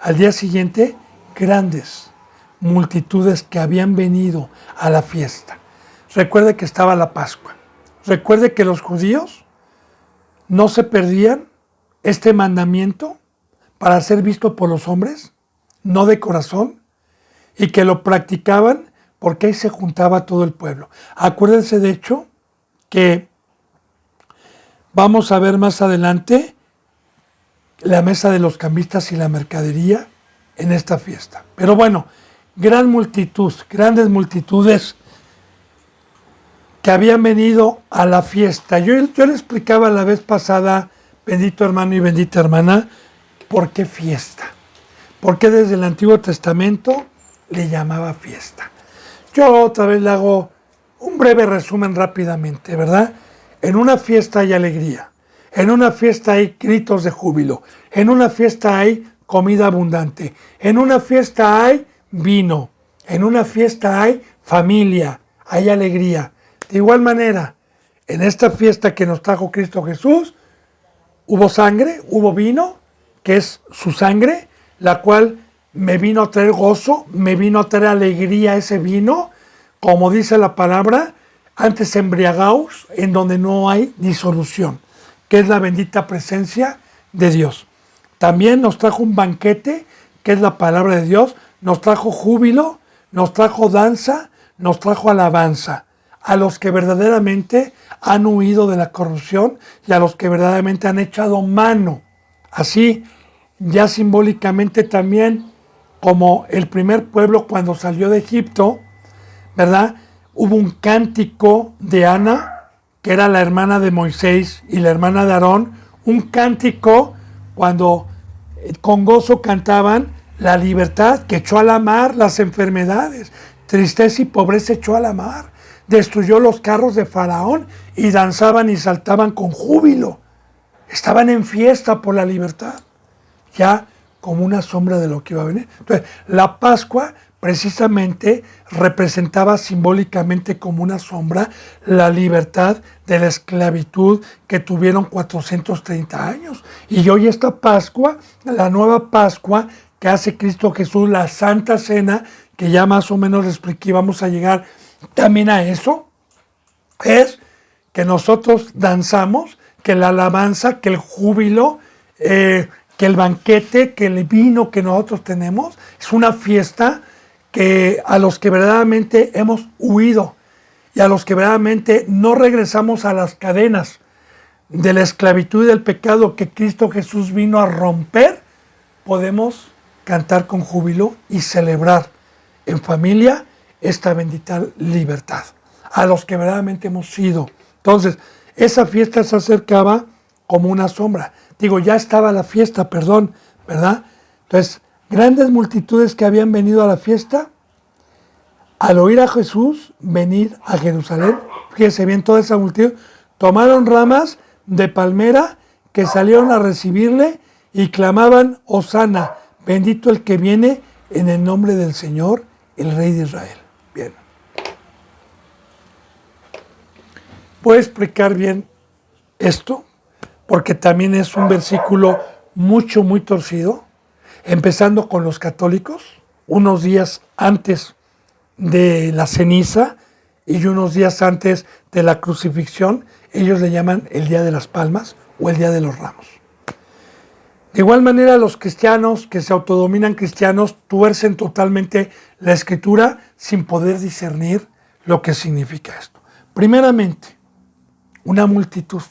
al día siguiente, grandes multitudes que habían venido a la fiesta. Recuerde que estaba la Pascua. Recuerde que los judíos no se perdían este mandamiento para ser visto por los hombres, no de corazón, y que lo practicaban porque ahí se juntaba todo el pueblo. Acuérdense, de hecho, que vamos a ver más adelante la mesa de los cambistas y la mercadería en esta fiesta. Pero bueno, gran multitud, grandes multitudes que habían venido a la fiesta. Yo le explicaba la vez pasada, bendito hermano y bendita hermana, ¿por qué fiesta? Porque desde el Antiguo Testamento le llamaba fiesta. Yo otra vez le hago un breve resumen rápidamente, ¿verdad? En una fiesta hay alegría, en una fiesta hay gritos de júbilo, en una fiesta hay comida abundante, en una fiesta hay vino, en una fiesta hay familia, hay alegría. De igual manera, en esta fiesta que nos trajo Cristo Jesús, hubo sangre, hubo vino, que es su sangre, la cual me vino a traer gozo, me vino a traer alegría ese vino, como dice la palabra, antes embriagaos, en donde no hay disolución, que es la bendita presencia de Dios. También nos trajo un banquete, que es la palabra de Dios, nos trajo júbilo, nos trajo danza, nos trajo alabanza, a los que verdaderamente han huido de la corrupción y a los que verdaderamente han echado mano. Así, ya simbólicamente también, como el primer pueblo cuando salió de Egipto, ¿verdad? hubo un cántico de Ana, que era la hermana de Moisés y la hermana de Aarón, un cántico cuando con gozo cantaban la libertad, que echó a la mar las enfermedades, tristeza y pobreza echó a la mar, destruyó los carros de Faraón y danzaban y saltaban con júbilo. Estaban en fiesta por la libertad, ya como una sombra de lo que iba a venir. Entonces, la Pascua precisamente representaba simbólicamente como una sombra la libertad de la esclavitud que tuvieron 430 años. Y hoy esta Pascua, la nueva Pascua que hace Cristo Jesús, la Santa Cena, que ya más o menos les expliqué, vamos a llegar también a eso, es que nosotros danzamos, que la alabanza, que el júbilo, que el banquete, que el vino que nosotros tenemos, es una fiesta que a los que verdaderamente hemos huido y a los que verdaderamente no regresamos a las cadenas de la esclavitud y del pecado que Cristo Jesús vino a romper, podemos cantar con júbilo y celebrar en familia esta bendita libertad. A los que verdaderamente hemos sido. Entonces, esa fiesta se acercaba como una sombra. Digo, ya estaba la fiesta, perdón, ¿verdad? Entonces, grandes multitudes que habían venido a la fiesta, al oír a Jesús venir a Jerusalén, fíjense bien, toda esa multitud, tomaron ramas de palmera que salieron a recibirle y clamaban, Hosana, bendito el que viene en el nombre del Señor, el Rey de Israel. Bien. Voy a explicar bien esto, porque también es un versículo muy torcido, empezando con los católicos, unos días antes de la ceniza y unos días antes de la crucifixión. Ellos le llaman el Día de las Palmas o el Día de los Ramos. De igual manera, los cristianos que se autodominan cristianos tuercen totalmente la Escritura sin poder discernir lo que significa esto. Primeramente, una multitud.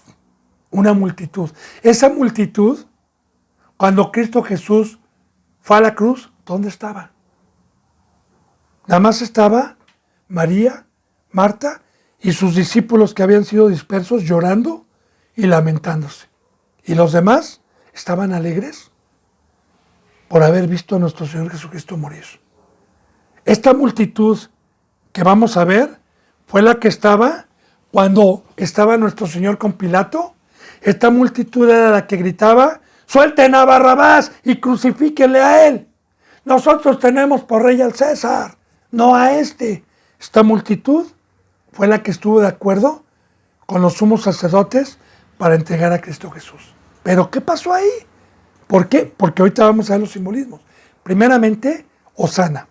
Esa multitud, cuando Cristo Jesús fue a la cruz, ¿dónde estaba? Nada más estaba María, Marta y sus discípulos que habían sido dispersos llorando y lamentándose. Y los demás estaban alegres por haber visto a nuestro Señor Jesucristo morir. Esta multitud que vamos a ver fue la que estaba cuando estaba nuestro Señor con Pilato. Esta multitud era la que gritaba, suelten a Barrabás y crucifíquenle a él. Nosotros tenemos por rey al César, no a este. Esta multitud fue la que estuvo de acuerdo con los sumos sacerdotes para entregar a Cristo Jesús. ¿Pero qué pasó ahí? ¿Por qué? Porque ahorita vamos a ver los simbolismos. Primeramente, Hosana.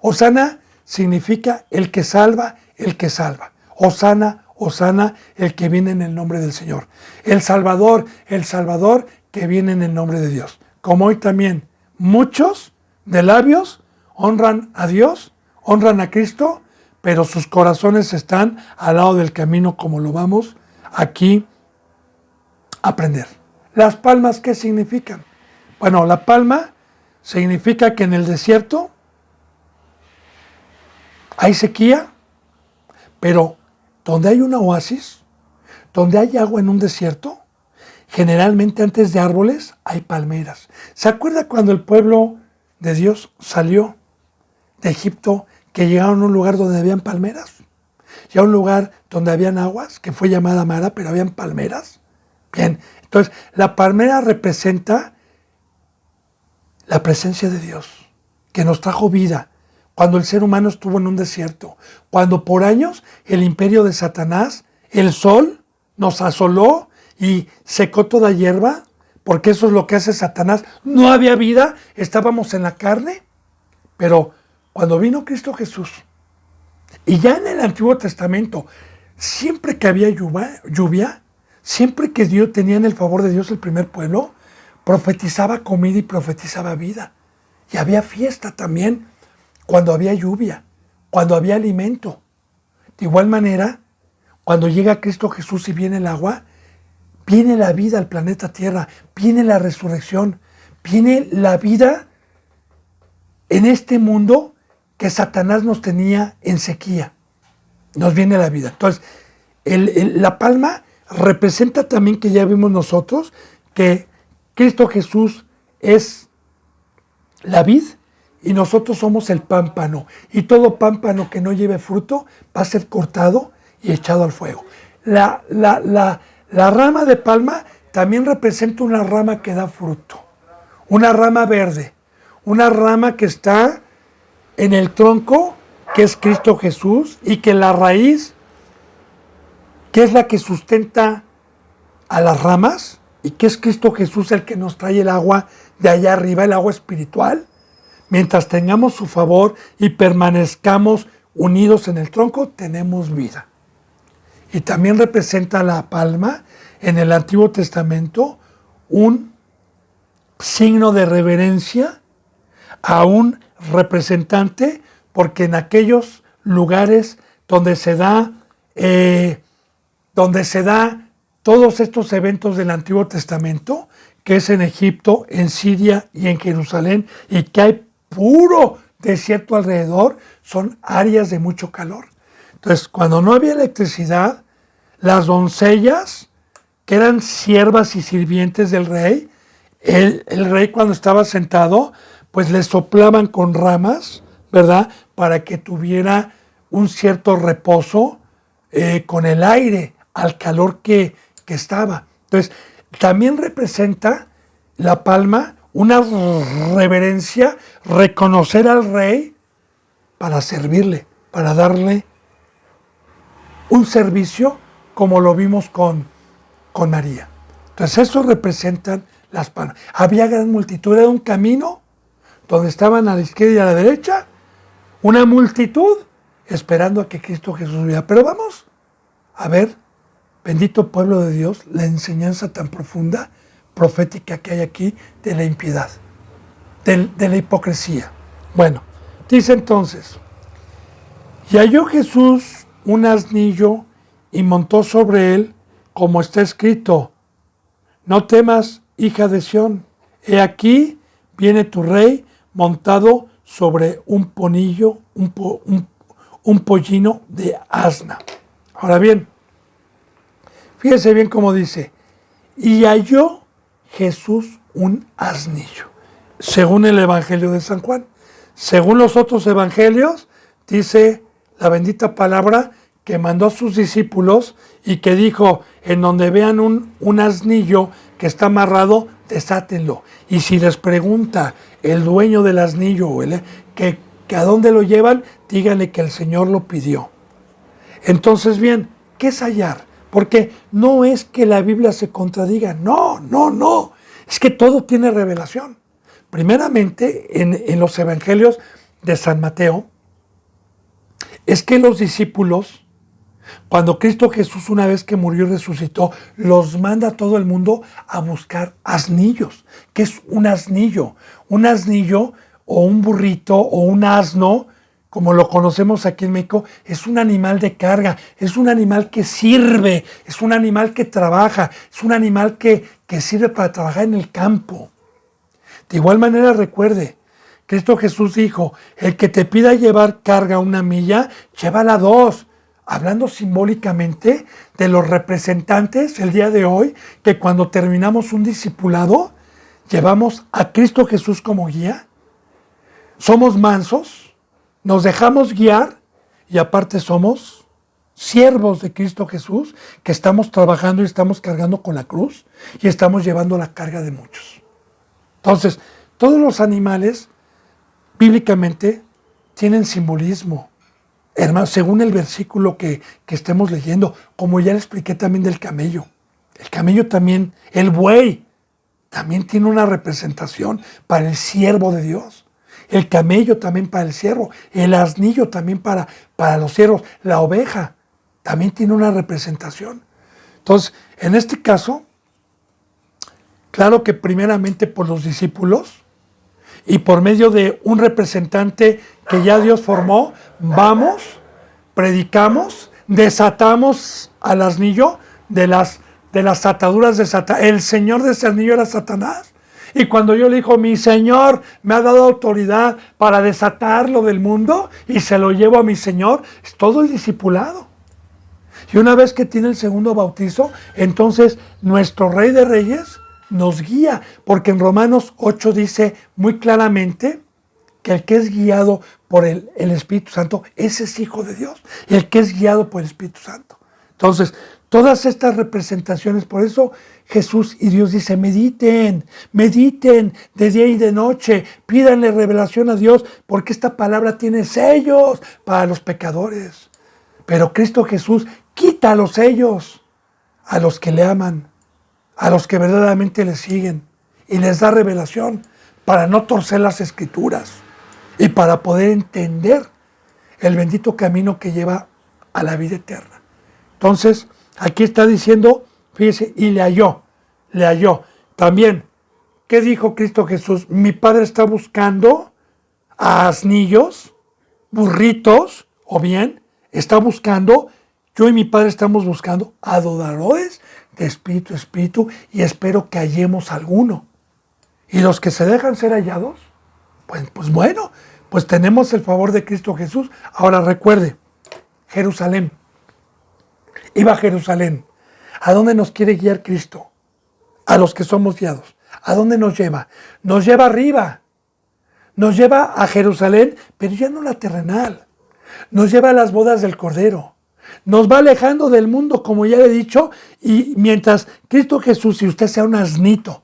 Hosana significa el que salva, el que salva. Hosana, Hosana, el que viene en el nombre del Señor. El Salvador que viene en el nombre de Dios. Como hoy también muchos de labios honran a Dios, honran a Cristo, pero sus corazones están al lado del camino, como lo vamos aquí a aprender. ¿Las palmas qué significan? Bueno, la palma significa que en el desierto hay sequía, pero donde hay una oasis, donde hay agua en un desierto, generalmente antes de árboles hay palmeras. ¿Se acuerda cuando el pueblo de Dios salió de Egipto, que llegaron a un lugar donde habían palmeras? Y a un lugar donde habían aguas, que fue llamada Mara, pero habían palmeras. Bien, entonces la palmera representa la presencia de Dios, que nos trajo vida cuando el ser humano estuvo en un desierto, cuando por años el imperio de Satanás, el sol, nos asoló y secó toda hierba, porque eso es lo que hace Satanás. No había vida, estábamos en la carne, pero cuando vino Cristo Jesús, y ya en el Antiguo Testamento, siempre que había lluvia, siempre que Dios tenía en el favor de Dios el primer pueblo, profetizaba comida y profetizaba vida. Y había fiesta también cuando había lluvia, cuando había alimento. De igual manera, cuando llega Cristo Jesús y viene el agua, viene la vida al planeta Tierra, viene la resurrección, viene la vida en este mundo que Satanás nos tenía en sequía. nos viene la vida. Entonces, la palma representa también, que ya vimos nosotros, que Cristo Jesús es la vid y nosotros somos el pámpano. Y todo pámpano que no lleve fruto va a ser cortado y echado al fuego. La rama de palma también representa una rama que da fruto, una rama verde, una rama que está en el tronco, que es Cristo Jesús, y que la raíz, que es la que sustenta a las ramas, y que es Cristo Jesús el que nos trae el agua de allá arriba, el agua espiritual. Mientras tengamos su favor y permanezcamos unidos en el tronco, tenemos vida. Y también representa la palma en el Antiguo Testamento un signo de reverencia a un representante, porque en aquellos lugares donde se da todos estos eventos del Antiguo Testamento, que es en Egipto, en Siria y en Jerusalén, y que hay puro desierto alrededor, son áreas de mucho calor. Entonces, cuando no había electricidad, las doncellas, que eran siervas y sirvientes del rey, el rey cuando estaba sentado, pues le soplaban con ramas, ¿verdad? Para que tuviera un cierto reposo con el aire, al calor que estaba. Entonces, también representa la palma una reverencia, reconocer al rey para servirle, para darle un servicio como lo vimos con María. Entonces, eso representan las palmas. Había gran multitud, era un camino donde estaban a la izquierda y a la derecha, una multitud esperando a que Cristo Jesús viera. Pero vamos a ver, bendito pueblo de Dios, la enseñanza tan profunda, profética que hay aquí de la impiedad, de la hipocresía. Bueno, dice entonces, y halló Jesús un asnillo y montó sobre él, como está escrito, no temas, hija de Sión, he aquí viene tu rey montado sobre un ponillo, un pollino de asna. Ahora bien, fíjese bien cómo dice, y halló Jesús un asnillo, según el Evangelio de San Juan. Según los otros evangelios, dice la bendita palabra que mandó a sus discípulos y que dijo, en donde vean un asnillo que está amarrado, desátenlo. Y si les pregunta el dueño del asnillo que a dónde lo llevan, díganle que el Señor lo pidió. Entonces, bien, ¿qué es hallar? Porque no es que la Biblia se contradiga, no. Es que todo tiene revelación. Primeramente, en los evangelios de San Mateo, es que los discípulos, cuando Cristo Jesús, una vez que murió y resucitó, los manda a todo el mundo a buscar asnillos. ¿Qué es un asnillo? Un asnillo o un burrito o un asno, como lo conocemos aquí en México, es un animal de carga, es un animal que sirve, es un animal que trabaja, es un animal que sirve para trabajar en el campo. De igual manera, recuerde, Cristo Jesús dijo, el que te pida llevar carga 1 milla, llévala 2. Hablando simbólicamente de los representantes el día de hoy, que cuando terminamos un discipulado, llevamos a Cristo Jesús como guía, somos mansos, nos dejamos guiar y aparte somos siervos de Cristo Jesús, que estamos trabajando y estamos cargando con la cruz y estamos llevando la carga de muchos. Entonces, todos los animales bíblicamente tienen simbolismo, hermano, según el versículo que estemos leyendo, como ya le expliqué también del camello. El camello también, el buey, también tiene una representación para el siervo de Dios. El camello también para el siervo, el asnillo también para los siervos, la oveja también tiene una representación. Entonces, en este caso, claro que primeramente por los discípulos y por medio de un representante que ya Dios formó, vamos, predicamos, desatamos al asnillo de las ataduras de Satanás. El señor de ese asnillo era Satanás. Y cuando yo le digo, mi Señor me ha dado autoridad para desatarlo del mundo y se lo llevo a mi Señor, es todo el discipulado. Y una vez que tiene el segundo bautizo, entonces nuestro Rey de Reyes nos guía, porque en Romanos 8 dice muy claramente que el que es guiado por el Espíritu Santo, ese es hijo de Dios, y el que es guiado por el Espíritu Santo. Entonces, todas estas representaciones, por eso Jesús y Dios dice, mediten de día y de noche, pídanle revelación a Dios, porque esta palabra tiene sellos para los pecadores. Pero Cristo Jesús quita los sellos a los que le aman, a los que verdaderamente le siguen, y les da revelación para no torcer las Escrituras y para poder entender el bendito camino que lleva a la vida eterna. Entonces, aquí está diciendo, fíjese, y le halló. También, ¿qué dijo Cristo Jesús? Mi Padre está buscando a asnillos, burritos, o bien, está buscando, yo y mi Padre estamos buscando adoradores de espíritu a espíritu, y espero que hallemos alguno. Y los que se dejan ser hallados, pues bueno, pues tenemos el favor de Cristo Jesús. Ahora recuerde, Jerusalén. Iba a Jerusalén. ¿A dónde nos quiere guiar Cristo? A los que somos guiados. ¿A dónde nos lleva? Nos lleva arriba. Nos lleva a Jerusalén, pero ya no la terrenal. Nos lleva a las bodas del Cordero. Nos va alejando del mundo, como ya le he dicho, y mientras Cristo Jesús, si usted sea un asnito,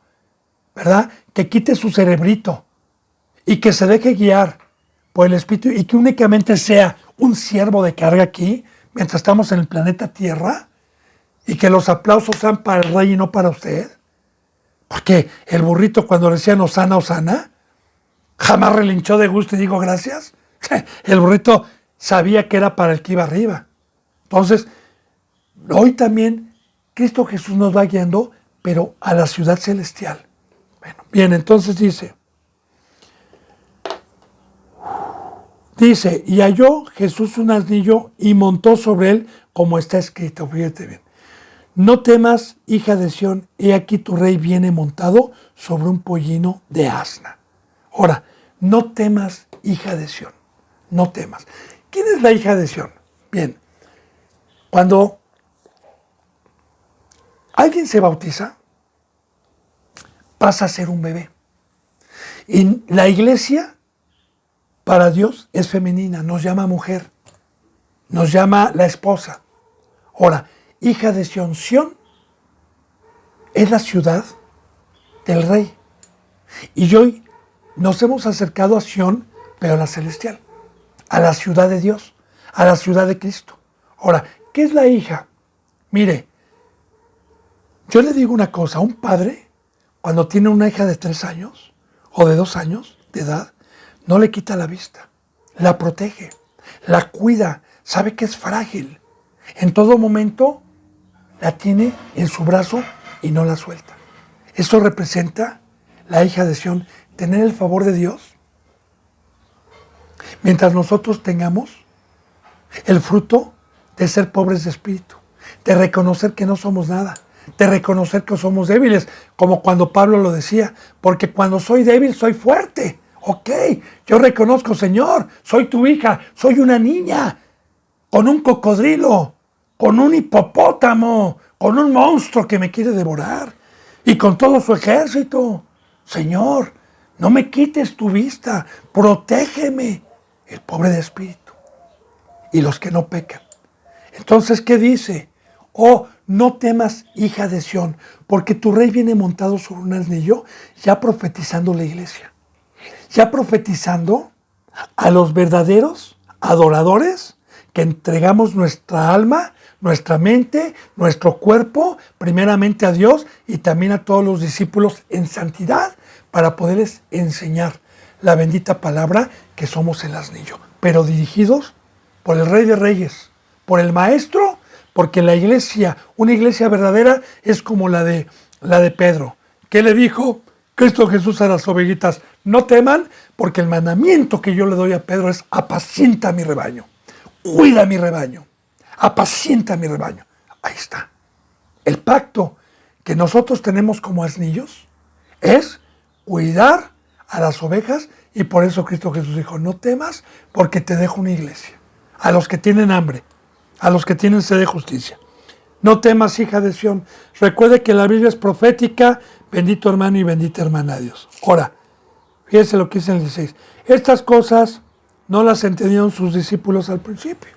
¿verdad? Que quite su cerebrito y que se deje guiar por el Espíritu y que únicamente sea un siervo de carga aquí, mientras estamos en el planeta Tierra, y que los aplausos sean para el Rey y no para usted. Porque el burrito, cuando le decían Osana, Osana, jamás relinchó de gusto y digo gracias. El burrito sabía que era para el que iba arriba. Entonces, hoy también Cristo Jesús nos va guiando, pero a la ciudad celestial. Bueno, bien, entonces dice, y halló Jesús un asnillo y montó sobre él, como está escrito. Fíjate bien. No temas, hija de Sión, he aquí tu rey viene montado sobre un pollino de asna. Ahora, no temas, hija de Sión, no temas. ¿Quién es la hija de Sión? Bien, cuando alguien se bautiza, pasa a ser un bebé. Y la iglesia, para Dios, es femenina, nos llama mujer, nos llama la esposa. Ahora, hija de Sión, Sión es la ciudad del rey. Y hoy nos hemos acercado a Sión, pero a la celestial, a la ciudad de Dios, a la ciudad de Cristo. Ahora, ¿qué es la hija? Mire, yo le digo una cosa, un padre, cuando tiene una hija de 3 años o de 2 años de edad, no le quita la vista, la protege, la cuida, sabe que es frágil. En todo momento la tiene en su brazo y no la suelta. Eso representa la hija de Sión, tener el favor de Dios, mientras nosotros tengamos el fruto de ser pobres de espíritu, de reconocer que no somos nada, de reconocer que somos débiles, como cuando Pablo lo decía, porque cuando soy débil soy fuerte. Ok, yo reconozco, Señor, soy tu hija, soy una niña, con un cocodrilo, con un hipopótamo, con un monstruo que me quiere devorar, y con todo su ejército. Señor, no me quites tu vista, protégeme, el pobre de espíritu, y los que no pecan. Entonces, ¿qué dice? Oh, no temas, hija de Sión, porque tu rey viene montado sobre un asnillo, ya profetizando la iglesia, ya profetizando a los verdaderos adoradores que entregamos nuestra alma, nuestra mente, nuestro cuerpo, primeramente a Dios y también a todos los discípulos en santidad, para poderles enseñar la bendita palabra que somos el asnillo, pero dirigidos por el Rey de Reyes, por el Maestro, porque la iglesia, una iglesia verdadera, es como la de Pedro. ¿Qué le dijo Cristo Jesús a las ovejitas? No teman, porque el mandamiento que yo le doy a Pedro es: apacienta mi rebaño, cuida mi rebaño, apacienta mi rebaño. Ahí está. El pacto que nosotros tenemos como asnillos es cuidar a las ovejas, y por eso Cristo Jesús dijo, no temas, porque te dejo una iglesia. A los que tienen hambre, a los que tienen sed de justicia. No temas, hija de Sión. Recuerde que la Biblia es profética. Bendito hermano y bendita hermana de Dios. Ahora, fíjese lo que dice en el 16. Estas cosas no las entendieron sus discípulos al principio.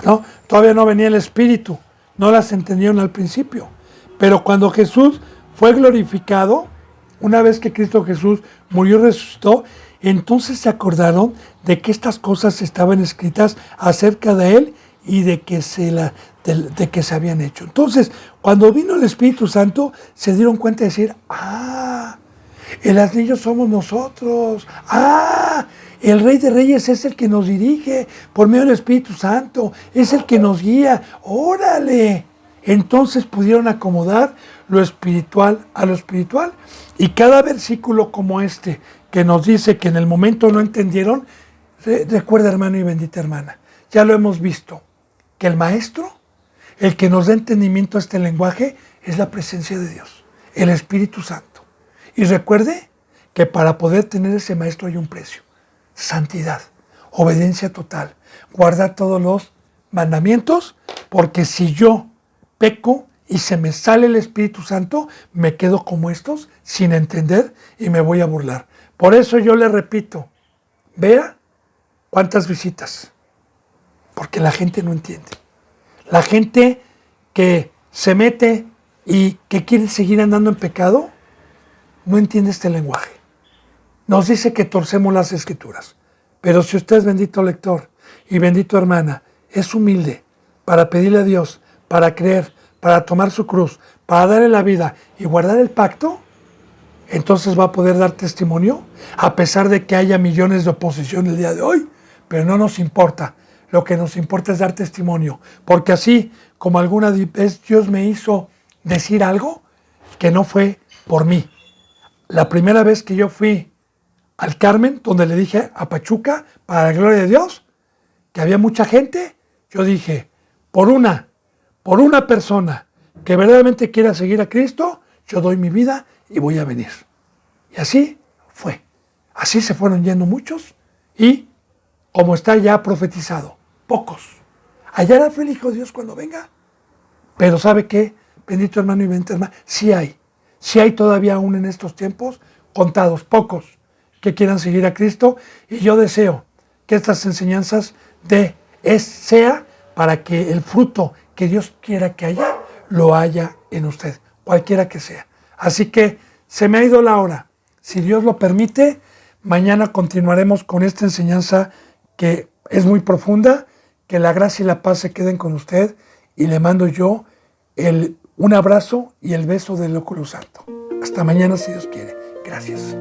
¿No? Todavía no venía el Espíritu. No las entendieron al principio. Pero cuando Jesús fue glorificado, una vez que Cristo Jesús murió y resucitó, entonces se acordaron de que estas cosas estaban escritas acerca de Él y de que se habían hecho. Entonces, cuando vino el Espíritu Santo, se dieron cuenta de decir, el asnillo somos nosotros. El Rey de Reyes es el que nos dirige por medio del Espíritu Santo. Es el que nos guía. ¡Órale! Entonces pudieron acomodar lo espiritual a lo espiritual. Y cada versículo como este, que nos dice que en el momento no entendieron, recuerda, hermano y bendita hermana, ya lo hemos visto, que el Maestro, el que nos da entendimiento a este lenguaje, es la presencia de Dios, el Espíritu Santo. Y recuerde que para poder tener ese Maestro hay un precio: santidad, obediencia total, guardar todos los mandamientos, porque si yo peco y se me sale el Espíritu Santo, me quedo como estos, sin entender, y me voy a burlar. Por eso yo le repito, vea cuántas visitas, porque la gente no entiende. La gente que se mete y que quiere seguir andando en pecado, no entiende este lenguaje. Nos dice que torcemos las Escrituras, pero si usted es bendito lector y bendito hermana, es humilde para pedirle a Dios, para creer, para tomar su cruz, para darle la vida y guardar el pacto, entonces va a poder dar testimonio, a pesar de que haya millones de oposición el día de hoy, pero no nos importa. Lo que nos importa es dar testimonio, porque así como alguna vez Dios me hizo decir algo que no fue por mí. La primera vez que yo fui al Carmen, donde le dije a Pachuca, para la gloria de Dios, que había mucha gente, yo dije, por una persona que verdaderamente quiera seguir a Cristo, yo doy mi vida y voy a venir. Y así fue. Así se fueron yendo muchos y, como está ya profetizado, pocos. ¿Hallará fe el Hijo de Dios cuando venga? Pero ¿sabe qué? Bendito hermano y bendita hermana, sí hay todavía aún en estos tiempos, contados, pocos, que quieran seguir a Cristo, y yo deseo que estas enseñanzas sea para que el fruto que Dios quiera que haya, lo haya en usted, cualquiera que sea. Así que se me ha ido la hora. Si Dios lo permite, mañana continuaremos con esta enseñanza que es muy profunda. Que la gracia y la paz se queden con usted, y le mando yo un abrazo y el beso del óculo santo. Hasta mañana si Dios quiere. Gracias.